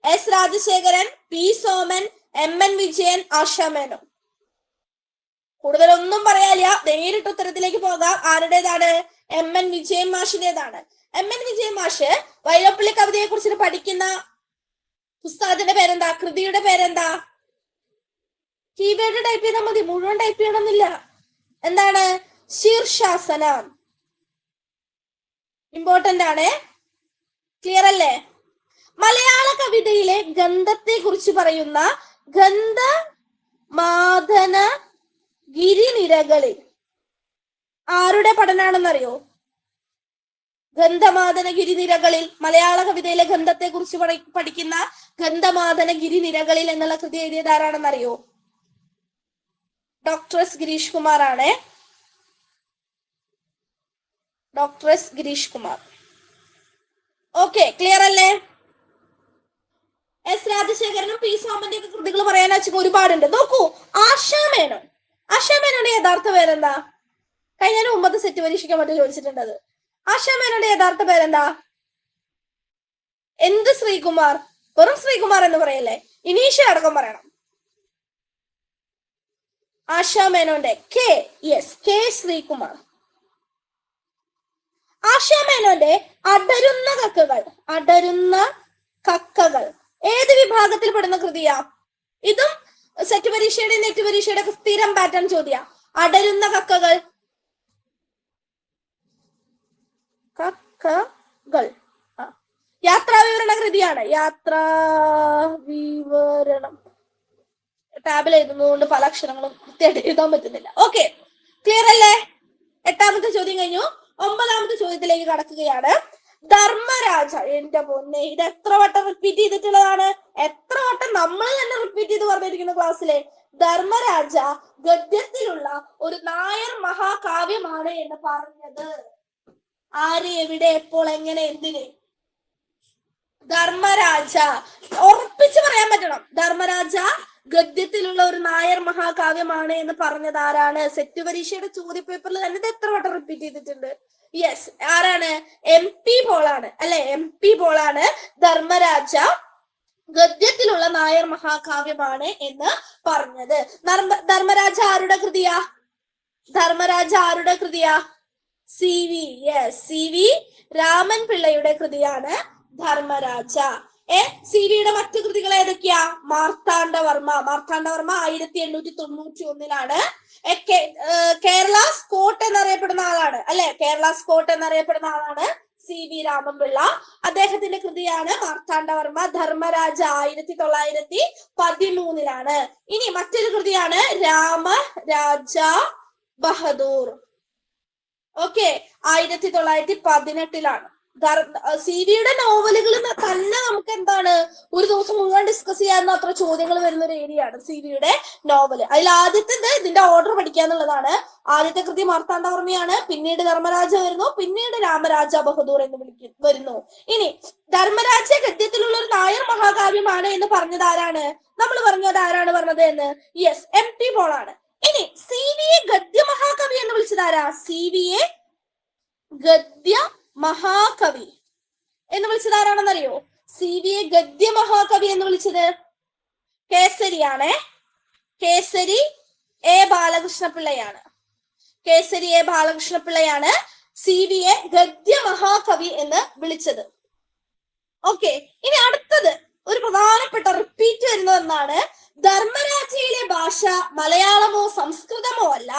എസ് രാജശേഖരൻ, പി സോമൻ, എം.എൻ. വിജയൻ, ആശാ മേനോൻ. കൂടുതലൊന്നും പറയാനില്ല, നേരിട്ട് ഉത്തരത്തിലേക്ക് പോകാം. ആരുടേതാണ്? എം.എൻ. വിജയൻ മാഷിന്റേതാണ്. എം.എൻ. വിജയൻ മാഷ് വൈലോപ്പിള്ളി കവിതയെ കുറിച്ച് പഠിക്കുന്ന പുസ്തകത്തിന്റെ പേരെന്താ? കൃതിയുടെ പേരെന്താ? കീവേഡ് ടൈപ്പ് ചെയ്താൽ മതി, മുഴുവൻ ടൈപ്പ് ചെയ്യണമെന്നില്ല. എന്താണ്? ശീർഷാസനം. ഇമ്പോർട്ടന്റ് ആണ്. ക്ലിയർ അല്ലേ? മലയാള കവിതയിലെ ഗന്ധത്തെ കുറിച്ച് പറയുന്ന ഗന്ധമാദന ഗിരിനിരകളിൽ ആരുടെ പഠനാണെന്നറിയോ? ഗന്ധമാദന ഗിരിനിരകളിൽ, മലയാള കവിതയിലെ ഗന്ധത്തെ കുറിച്ച് പഠിക്കുന്ന ഗന്ധമാദന ഗിരിനിരകളിൽ എന്നുള്ള കൃതി എഴുതിയത് ആരാണെന്നറിയോ? ഡോക്ടർ എസ് ഗിരീഷ് കുമാർ ആണ്. Doctor S Girish Kumar. Okay, clear അല്ലേ? എസ് രാജശേഖരനും പി സോമന്റെ ഒക്കെ കൃതികൾ പറയാൻ വെച്ചാൽ ഒരുപാടുണ്ട്. നോക്കൂ, ആശാ മേനോന്റെ യഥാർത്ഥ പേരെന്താ? കഴിഞ്ഞ മുമ്പത്തെ സെറ്റ് പരീക്ഷിക്കാൻ മറ്റു ചോദിച്ചിട്ടുണ്ട്. ആശാ മേനോന്റെ യഥാർത്ഥ പേരെന്താ? എന്ത് ശ്രീകുമാർ? വെറും ശ്രീകുമാർ എന്ന് പറയല്ലേ, ഇനീഷ്യ അടക്കം പറയണം. ആശാ മേനോന്റെ കെ ശ്രീകുമാർ. ആശാ മേനോന്റെ അടരുന്ന കക്കകൾ ഏത് വിഭാഗത്തിൽ പെടുന്ന കൃതിയാ? ഇതും സെറ്റ് പരീക്ഷയുടെ നെറ്റ് പരീക്ഷയുടെ സ്ഥിരം പാറ്റേൺ ചോദ്യ. അടരുന്ന കക്കകൾ യാത്രാവിവരണ കൃതിയാണ്. യാത്രാവിവരണം ടാബിൽ എഴുതുന്നതുകൊണ്ട് പല അക്ഷരങ്ങളും കൃത്യമായിട്ട് എഴുതാൻ പറ്റുന്നില്ല. ഓക്കെ, ക്ലിയർ അല്ലേ? 8ാമത്തെ ചോദ്യം കഴിഞ്ഞു. 9ാമത്തെ ചോദ്യത്തിലേക്ക് കടക്കുകയാണ്. ധർമ്മരാജ. എന്റെ പൊന്നെ, ഇത് എത്ര വട്ടം റിപ്പീറ്റ് ചെയ്തിട്ടുള്ളതാണ്? എത്ര വട്ടം നമ്മൾ തന്നെ റിപ്പീറ്റ് ചെയ്ത് പറഞ്ഞിരിക്കുന്ന ക്ലാസ്സിലെ. ധർമ്മരാജ ഗദ്യത്തിലുള്ള ഒരു നായർ മഹാകാവ്യമാണ് എന്ന് പറഞ്ഞത് ആര്, എവിടെ, എപ്പോൾ, എങ്ങനെ, എന്തിന്? ധർമ്മരാജ. ഉറപ്പിച്ച് പറയാൻ പറ്റണം. ധർമ്മരാജ ഗദ്യത്തിലുള്ള ഒരു നായർ മഹാകാവ്യമാണ് എന്ന് പറഞ്ഞത് ആരാണ്? സെറ്റ് പരീക്ഷയുടെ ചോദ്യപേപ്പറിൽ തന്നെ ഇത് എത്ര വട്ടം റിപ്പീറ്റ് ചെയ്തിട്ടുണ്ട്? യെസ്, ആരാണ്? MP പോളാണ് അല്ലെ? MP പോളാണ് ധർമ്മരാജ ഗദ്യത്തിലുള്ള നായർ മഹാകാവ്യമാണ് എന്ന് പറഞ്ഞത്. ധർമ്മരാജ ആരുടെ കൃതിയാ? CV. യെസ്, CV രാമൻ പിള്ളയുടെ കൃതിയാണ് ധർമ്മരാജ. CV-യുടെ മറ്റു കൃതികൾ ഏതൊക്കെയാ? മാർത്താണ്ഡവർമ്മ 1891 കേരള സ്കോട്ട് എന്നറിയപ്പെടുന്ന ആളാണ് അല്ലെ? കേരള സ്കോട്ട് എന്നറിയപ്പെടുന്ന ആളാണ് CV രാമൻപിള്ള. അദ്ദേഹത്തിന്റെ കൃതിയാണ് മാർത്താണ്ഡവർമ്മ. ധർമ്മരാജ 1913 ഇനി മറ്റൊരു കൃതിയാണ് രാമരാജ ബഹദൂർ. ഓക്കെ, 1918 CV-യുടെ നോവലുകൾ തന്നെ നമുക്ക് എന്താണ് ഒരു ദിവസം മുഴുവൻ ഡിസ്കസ് ചെയ്യാവുന്ന അത്ര ചോദ്യങ്ങൾ വരുന്ന ഒരു ഏരിയ ആണ് CV-യുടെ നോവല്. അതിൽ ആദ്യത്തെ ഇതിന്റെ ഓർഡർ പഠിക്കാന്നുള്ളതാണ്. ആദ്യത്തെ കൃതി മാർത്താണ്ഡവർമ്മയാണ്, പിന്നീട് ധർമ്മരാജ വരുന്നു, പിന്നീട് രാമരാജ ബഹദൂർ എന്ന് വരുന്നു. ഇനി ധർമ്മരാജ ഗദ്യത്തിലുള്ള ഒരു നായർ മഹാകാവ്യമാണ് എന്ന് പറഞ്ഞത് ആരാണ്? നമ്മൾ പറഞ്ഞത് ആരാണ് പറഞ്ഞത് എന്ന്? Yes, MP പോളാണ്. ഇനി CV-യെ ഗദ്യ മഹാകവി എന്ന് വിളിച്ചത് ആരാ? CV-യെ ഗദ്യ മഹാകവി എന്ന് വിളിച്ചത് ആരാണെന്നറിയോ? CV-യെ ഗദ്യ മഹാകവി എന്ന് വിളിച്ചത് കേസരിയാണ്. കേസരി A ബാലകൃഷ്ണപിള്ളയാണ്. CV-യെ ഗദ്യ മഹാകവി എന്ന് വിളിച്ചത്. ഓക്കെ, ഇനി അടുത്തത് ഒരു പ്രധാനപ്പെട്ട റിപ്പീറ്റ് വരുന്നത് എന്നാണ്, ധർമ്മരാജയിലെ ഭാഷ മലയാളമോ സംസ്കൃതമോ അല്ല,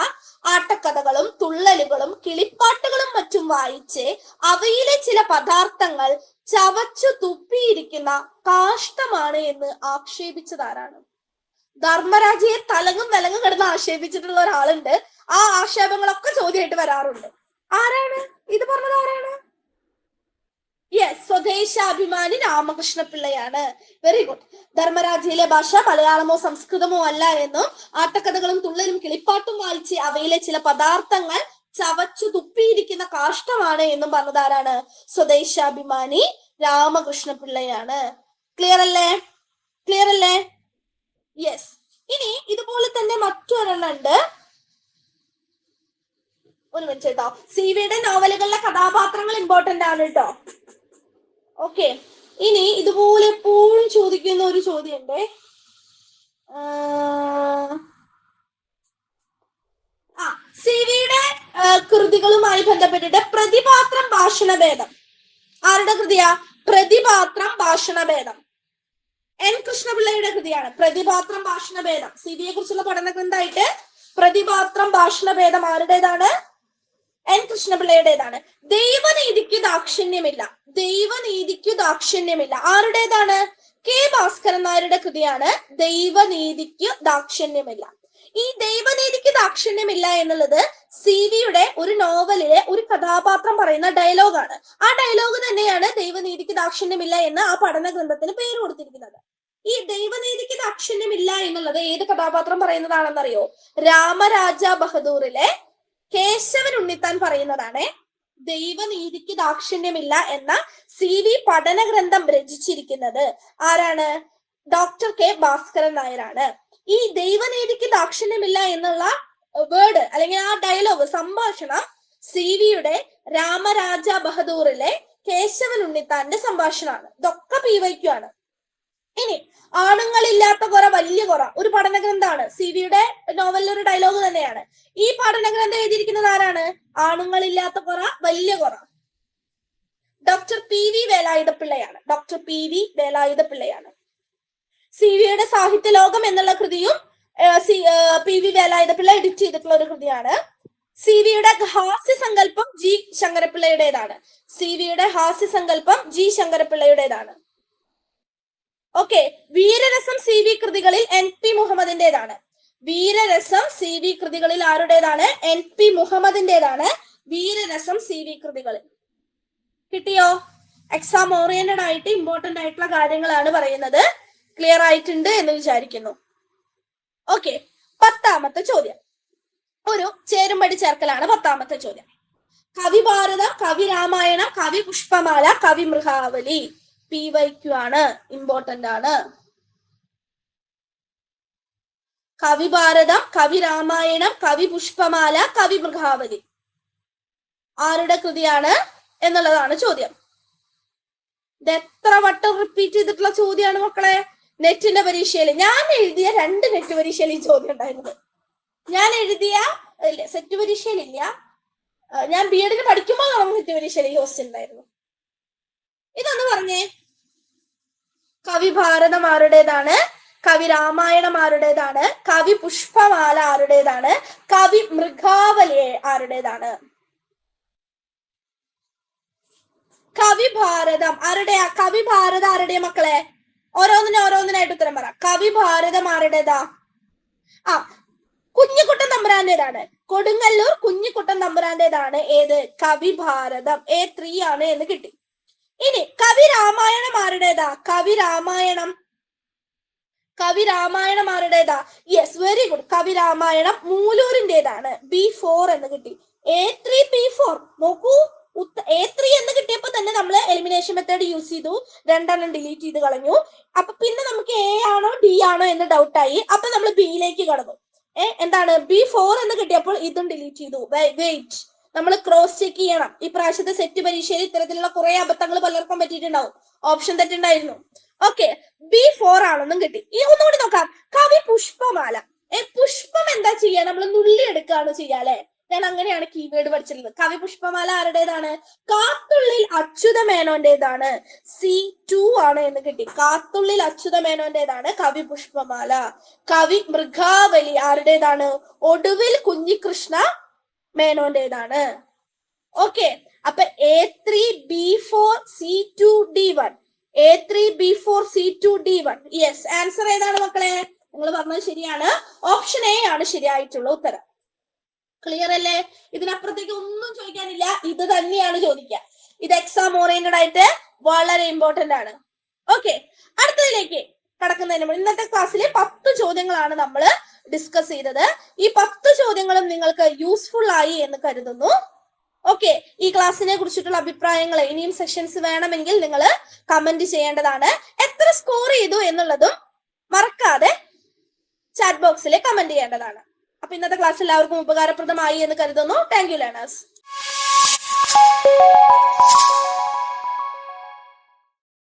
ആട്ടക്കഥകളും തുള്ളലുകളും കിളിപ്പാട്ടുകളും മറ്റും വായിച്ച് അവയിലെ ചില പദാർത്ഥങ്ങൾ ചവച്ചു തുപ്പിയിരിക്കുന്ന കാഷ്ടമാണ് എന്ന് ആക്ഷേപിച്ചതാരാണ്? ധർമ്മരാജയെ തലങ്ങും വിലങ്ങും കിടന്ന് ആക്ഷേപിച്ചിട്ടുള്ള ഒരാളുണ്ട്. ആ ആക്ഷേപങ്ങളൊക്കെ ചോദ്യമായിട്ട് വരാറുണ്ട്. ആരാണ് ഇത് പറഞ്ഞത്? ആരാണ്? യെസ്, സ്വദേശാഭിമാനി രാമകൃഷ്ണ പിള്ളയാണ്. Very good. ധർമ്മരാജയിലെ ഭാഷ മലയാളമോ സംസ്കൃതമോ അല്ല എന്നും ആട്ടക്കഥകളും തുള്ളലും കിളിപ്പാട്ടും വായിച്ച് അവയിലെ ചില പദാർത്ഥങ്ങൾ ചവച്ചു തുപ്പിയിരിക്കുന്ന കാഷ്ടമാണ് എന്നും പറഞ്ഞത് ആരാണ്? സ്വദേശാഭിമാനി രാമകൃഷ്ണ പിള്ളയാണ്. ക്ലിയർ അല്ലേ? ക്ലിയർ അല്ലേ? യെസ്. ഇനി ഇതുപോലെ തന്നെ മറ്റൊരെണ്ണം ഉണ്ട്. ഒരു മിനിറ്റ് കേട്ടോ. സിവിയുടെ നോവലുകളിലെ കഥാപാത്രങ്ങൾ ഇമ്പോർട്ടന്റ് ആണ് കേട്ടോ. ഓക്കെ, ഇനി ഇതുപോലെ എപ്പോഴും ചോദിക്കുന്ന ഒരു ചോദ്യമുണ്ട്. സിവിയുടെ കൃതികളുമായി ബന്ധപ്പെട്ടിട്ട് പ്രതിപാത്രം ഭാഷണഭേദം ആരുടെ കൃതിയാ? പ്രതിപാത്രം ഭാഷണഭേദം എൻ കൃഷ്ണപിള്ളയുടെ കൃതിയാണ്. പ്രതിപാത്രം ഭാഷണഭേദം സിവിയെ കുറിച്ചുള്ള പഠന ഗ്രന്ഥമായിട്ട് പ്രതിപാത്രം ഭാഷണഭേദം ആരുടേതാണ്? എൻ കൃഷ്ണപിള്ളയുടേതാണ്. ദൈവനീതിക്ക് ദാക്ഷിണ്യമില്ല. ദൈവനീതിക്ക് ദാക്ഷിണ്യമില്ല ആരുടേതാണ്? കെ ഭാസ്കരൻ നായരുടെ കൃതിയാണ് ദൈവനീതിക്ക് ദാക്ഷിണ്യമില്ല. ഈ ദൈവനീതിക്ക് ദാക്ഷിണ്യമില്ല എന്നുള്ളത് സിവിയുടെ ഒരു നോവലിലെ ഒരു കഥാപാത്രം പറയുന്ന ഡയലോഗാണ്. ആ ഡയലോഗ് തന്നെയാണ് ദൈവനീതിക്ക് ദാക്ഷിണ്യമില്ല എന്ന് ആ പഠന ഗ്രന്ഥത്തിന് പേര് കൊടുത്തിരിക്കുന്നത്. ഈ ദൈവനീതിക്ക് ദാക്ഷിണ്യമില്ല എന്നുള്ളത് ഏത് കഥാപാത്രം പറയുന്നതാണെന്നറിയോ? രാമരാജ ബഹദൂറിലെ കേശവൻ ഉണ്ണിത്താൻ പറയുന്നതാണ്. ദൈവനീതിക്ക് ദാക്ഷിണ്യമില്ല എന്ന സിവി പഠന ഗ്രന്ഥം രചിച്ചിരിക്കുന്നത് ആരാണ്? ഡോക്ടർ കെ ഭാസ്കരൻ നായരാണ്. ഈ ദൈവനീതിക്ക് ദാക്ഷിണ്യമില്ല എന്നുള്ള വേർഡ് അല്ലെങ്കിൽ ആ ഡയലോഗ് സംഭാഷണം സിവിയുടെ രാമരാജ ബഹദൂറിലെ കേശവൻ ഉണ്ണിത്താന്റെ സംഭാഷണമാണ്. ഇതൊക്കെ PYQ ആണ്. ഇനി ആണുങ്ങളില്ലാത്ത കൊറ വലിയ കൊറ ഒരു പഠനഗ്രന്ഥമാണ്. സിവിയുടെ നോവലിലെ ഒരു ഡയലോഗ് തന്നെയാണ്. ഈ പഠനഗ്രന്ഥം എഴുതിയിരിക്കുന്നത് ആരാണ്? ആണുങ്ങളില്ലാത്ത കൊറ വലിയ കൊറ ഡോക്ടർ PV വേലായുധപിള്ളയാണ്. ഡോക്ടർ PV വേലായുധപിള്ളയാണ്. സിവിയുടെ സാഹിത്യ ലോകം എന്നുള്ള കൃതിയും PV വേലായുധപിള്ള എഡിറ്റ് ചെയ്തിട്ടുള്ള ഒരു കൃതിയാണ്. സിവിയുടെ ഹാസ്യസങ്കല്പം G ശങ്കരപിള്ളയുടേതാണ്. സിവിയുടെ ഹാസ്യസങ്കല്പം G ശങ്കരപിള്ളയുടേതാണ്. ഓക്കെ, വീരരസം CV കൃതികളിൽ NP മുഹമ്മദിന്റേതാണ്. വീരരസം CV കൃതികളിൽ ആരുടേതാണ്? NP മുഹമ്മദിന്റേതാണ് വീരരസം CV കൃതികളിൽ. കിട്ടിയോ? എക്സാം ഓറിയന്റഡ് ആയിട്ട് ഇമ്പോർട്ടന്റ് ആയിട്ടുള്ള കാര്യങ്ങളാണ് പറയുന്നത്. ക്ലിയർ ആയിട്ടുണ്ട് എന്ന് വിചാരിക്കുന്നു. ഓക്കെ, 10ാമത്തെ ചോദ്യം ഒരു ചേരുംപടി ചേർക്കലാണ്. 10ാമത്തെ ചോദ്യം, കവിഭാരതം, കവി രാമായണം, കവി പുഷ്പമാല, കവി മൃഗാവലി. PYQ ആണ്, ഇമ്പോർട്ടന്റ് ആണ്. കവിഭാരതം, കവി രാമായണം, കവി പുഷ്പമാല, കവി മൃഗാവലി ആരുടെ കൃതിയാണ് എന്നുള്ളതാണ് ചോദ്യം. ഇത് എത്ര വട്ടം റിപ്പീറ്റ് ചെയ്തിട്ടുള്ള ചോദ്യമാണ് മക്കളെ. നെറ്റിന്റെ പരീക്ഷയിൽ ഞാൻ എഴുതിയ 2 നെറ്റ് പരീക്ഷയിൽ ഈ ചോദ്യം ഉണ്ടായിരുന്നത്. ഞാൻ എഴുതിയ സെറ്റ് പരീക്ഷയിലില്ല, ഞാൻ BEd പഠിക്കുമ്പോൾ നമുക്ക് നെറ്റ് പരീക്ഷയിൽ ഈ ക്വസ്റ്റ്യൻ ഉണ്ടായിരുന്നു. ഇതൊന്ന് പറഞ്ഞേ. കവി ഭാരതം ആരുടേതാണ്? കവി രാമായണം ആരുടേതാണ്? കവി പുഷ്പമാല ആരുടേതാണ്? കവി മൃഗാവലി ആരുടേതാണ്? കവി ഭാരതം ആരുടെയാ? കവി ഭാരതം ആരുടെയാ മക്കളെ? ഓരോന്നിനായിട്ട് ഉത്തരം പറ. കവി ഭാരതം ആരുടേതാ? കുഞ്ഞിക്കുട്ടൻ തമ്പുരാന്റേതാണ്. കൊടുങ്ങല്ലൂർ കുഞ്ഞിക്കുട്ടൻ തമ്പുരാന്റേതാണ് ഏത്? കവി ഭാരതം. A3 ആണ് എന്ന് കിട്ടി. ഇനി കവി രാമായണം ആരുടേതാ? കവി രാമായണം ആരുടേതാ? Yes, very good. Kavi Ramayanam മൂലൂരിന്റേതാണ്. B4 എന്ന് കിട്ടി. A3 B4 നോക്കൂ. A3 എന്ന് കിട്ടിയപ്പോ തന്നെ നമ്മൾ എലിമിനേഷൻ മെത്തേഡ് യൂസ് ചെയ്തു, 2 ഡിലീറ്റ് ചെയ്ത് കളഞ്ഞു. അപ്പൊ പിന്നെ നമുക്ക് A ആണോ D ആണോ എന്ന് ഡൗട്ടായി. അപ്പൊ നമ്മൾ Bയിലേക്ക് കടന്നു. എന്താണ്? B4 എന്ന് കിട്ടിയപ്പോൾ ഇതും ഡിലീറ്റ് ചെയ്തു. വെയിറ്റ്, നമ്മൾ ക്രോസ് ചെക്ക് ചെയ്യണം. ഈ പ്രാവശ്യത്തെ സെറ്റ് പരീക്ഷയിൽ ഇത്തരത്തിലുള്ള കുറെ അബദ്ധങ്ങൾ പലർക്കും പറ്റിയിട്ടുണ്ടാവും. ഓപ്ഷൻ തെറ്റുണ്ടായിരുന്നു. ഓക്കെ, B4 ആണെന്നും കിട്ടി. ഈ ഒന്നുകൂടി നോക്കാം. കവി പുഷ്പമാല. പുഷ്പം എന്താ ചെയ്യാ? നമ്മൾ നുള്ളി എടുക്കുകയാണ് ചെയ്യാ അല്ലെ? ഞാൻ അങ്ങനെയാണ് കീവേഡ് പഠിച്ചിരുന്നത്. കവി പുഷ്പമാല ആരുടേതാണ്? കാത്തുള്ളിൽ അച്യുത മേനോന്റേതാണ്. C2 ആണ് എന്ന് കിട്ടി. കാത്തുള്ളിൽ അച്യുത മേനോന്റേതാണ് കവി പുഷ്പമാല. കവി മൃഗാവലി ആരുടേതാണ്? ഒടുവിൽ കുഞ്ഞികൃഷ്ണ മേനോന്റേതാണ്. ഓക്കെ, അപ്പൊ A3B4C2D1 A3B4C2D1. യെസ്, ആൻസർ ഏതാണ് മക്കളെ? നിങ്ങൾ പറഞ്ഞത് ശരിയാണ്. ഓപ്ഷൻ എ ആണ് ശരിയായിട്ടുള്ള ഉത്തരം. ക്ലിയർ അല്ലേ? ഇതിനപ്പുറത്തേക്ക് ഒന്നും ചോദിക്കാനില്ല, ഇത് തന്നെയാണ് ചോദിക്കുക. ഇത് എക്സാം ഓറിയന്റഡ് ആയിട്ട് വളരെ ഇമ്പോർട്ടന്റ് ആണ്. ഓക്കെ, അടുത്തതിലേക്ക് കടക്കുന്നതിന് മുമ്പ് ഇന്നത്തെ ക്ലാസ്സിലെ 10 ചോദ്യങ്ങളാണ് നമ്മൾ ഡിസ്കസ് ചെയ്തത്. ഈ 10 ചോദ്യങ്ങളും നിങ്ങൾക്ക് യൂസ്ഫുൾ ആയി എന്ന് കരുതുന്നു. ഓക്കെ, ഈ ക്ലാസ്സിനെ കുറിച്ചിട്ടുള്ള അഭിപ്രായങ്ങൾ ഇനിയും സെഷൻസ് വേണമെങ്കിൽ നിങ്ങൾ കമന്റ് ചെയ്യേണ്ടതാണ്. എത്ര സ്കോർ ചെയ്തു എന്നുള്ളതും മറക്കാതെ ചാറ്റ് ബോക്സിൽ കമന്റ് ചെയ്യേണ്ടതാണ്. അപ്പൊ ഇന്നത്തെ ക്ലാസ് എല്ലാവർക്കും ഉപകാരപ്രദമായി എന്ന് കരുതുന്നു. Thank you learners.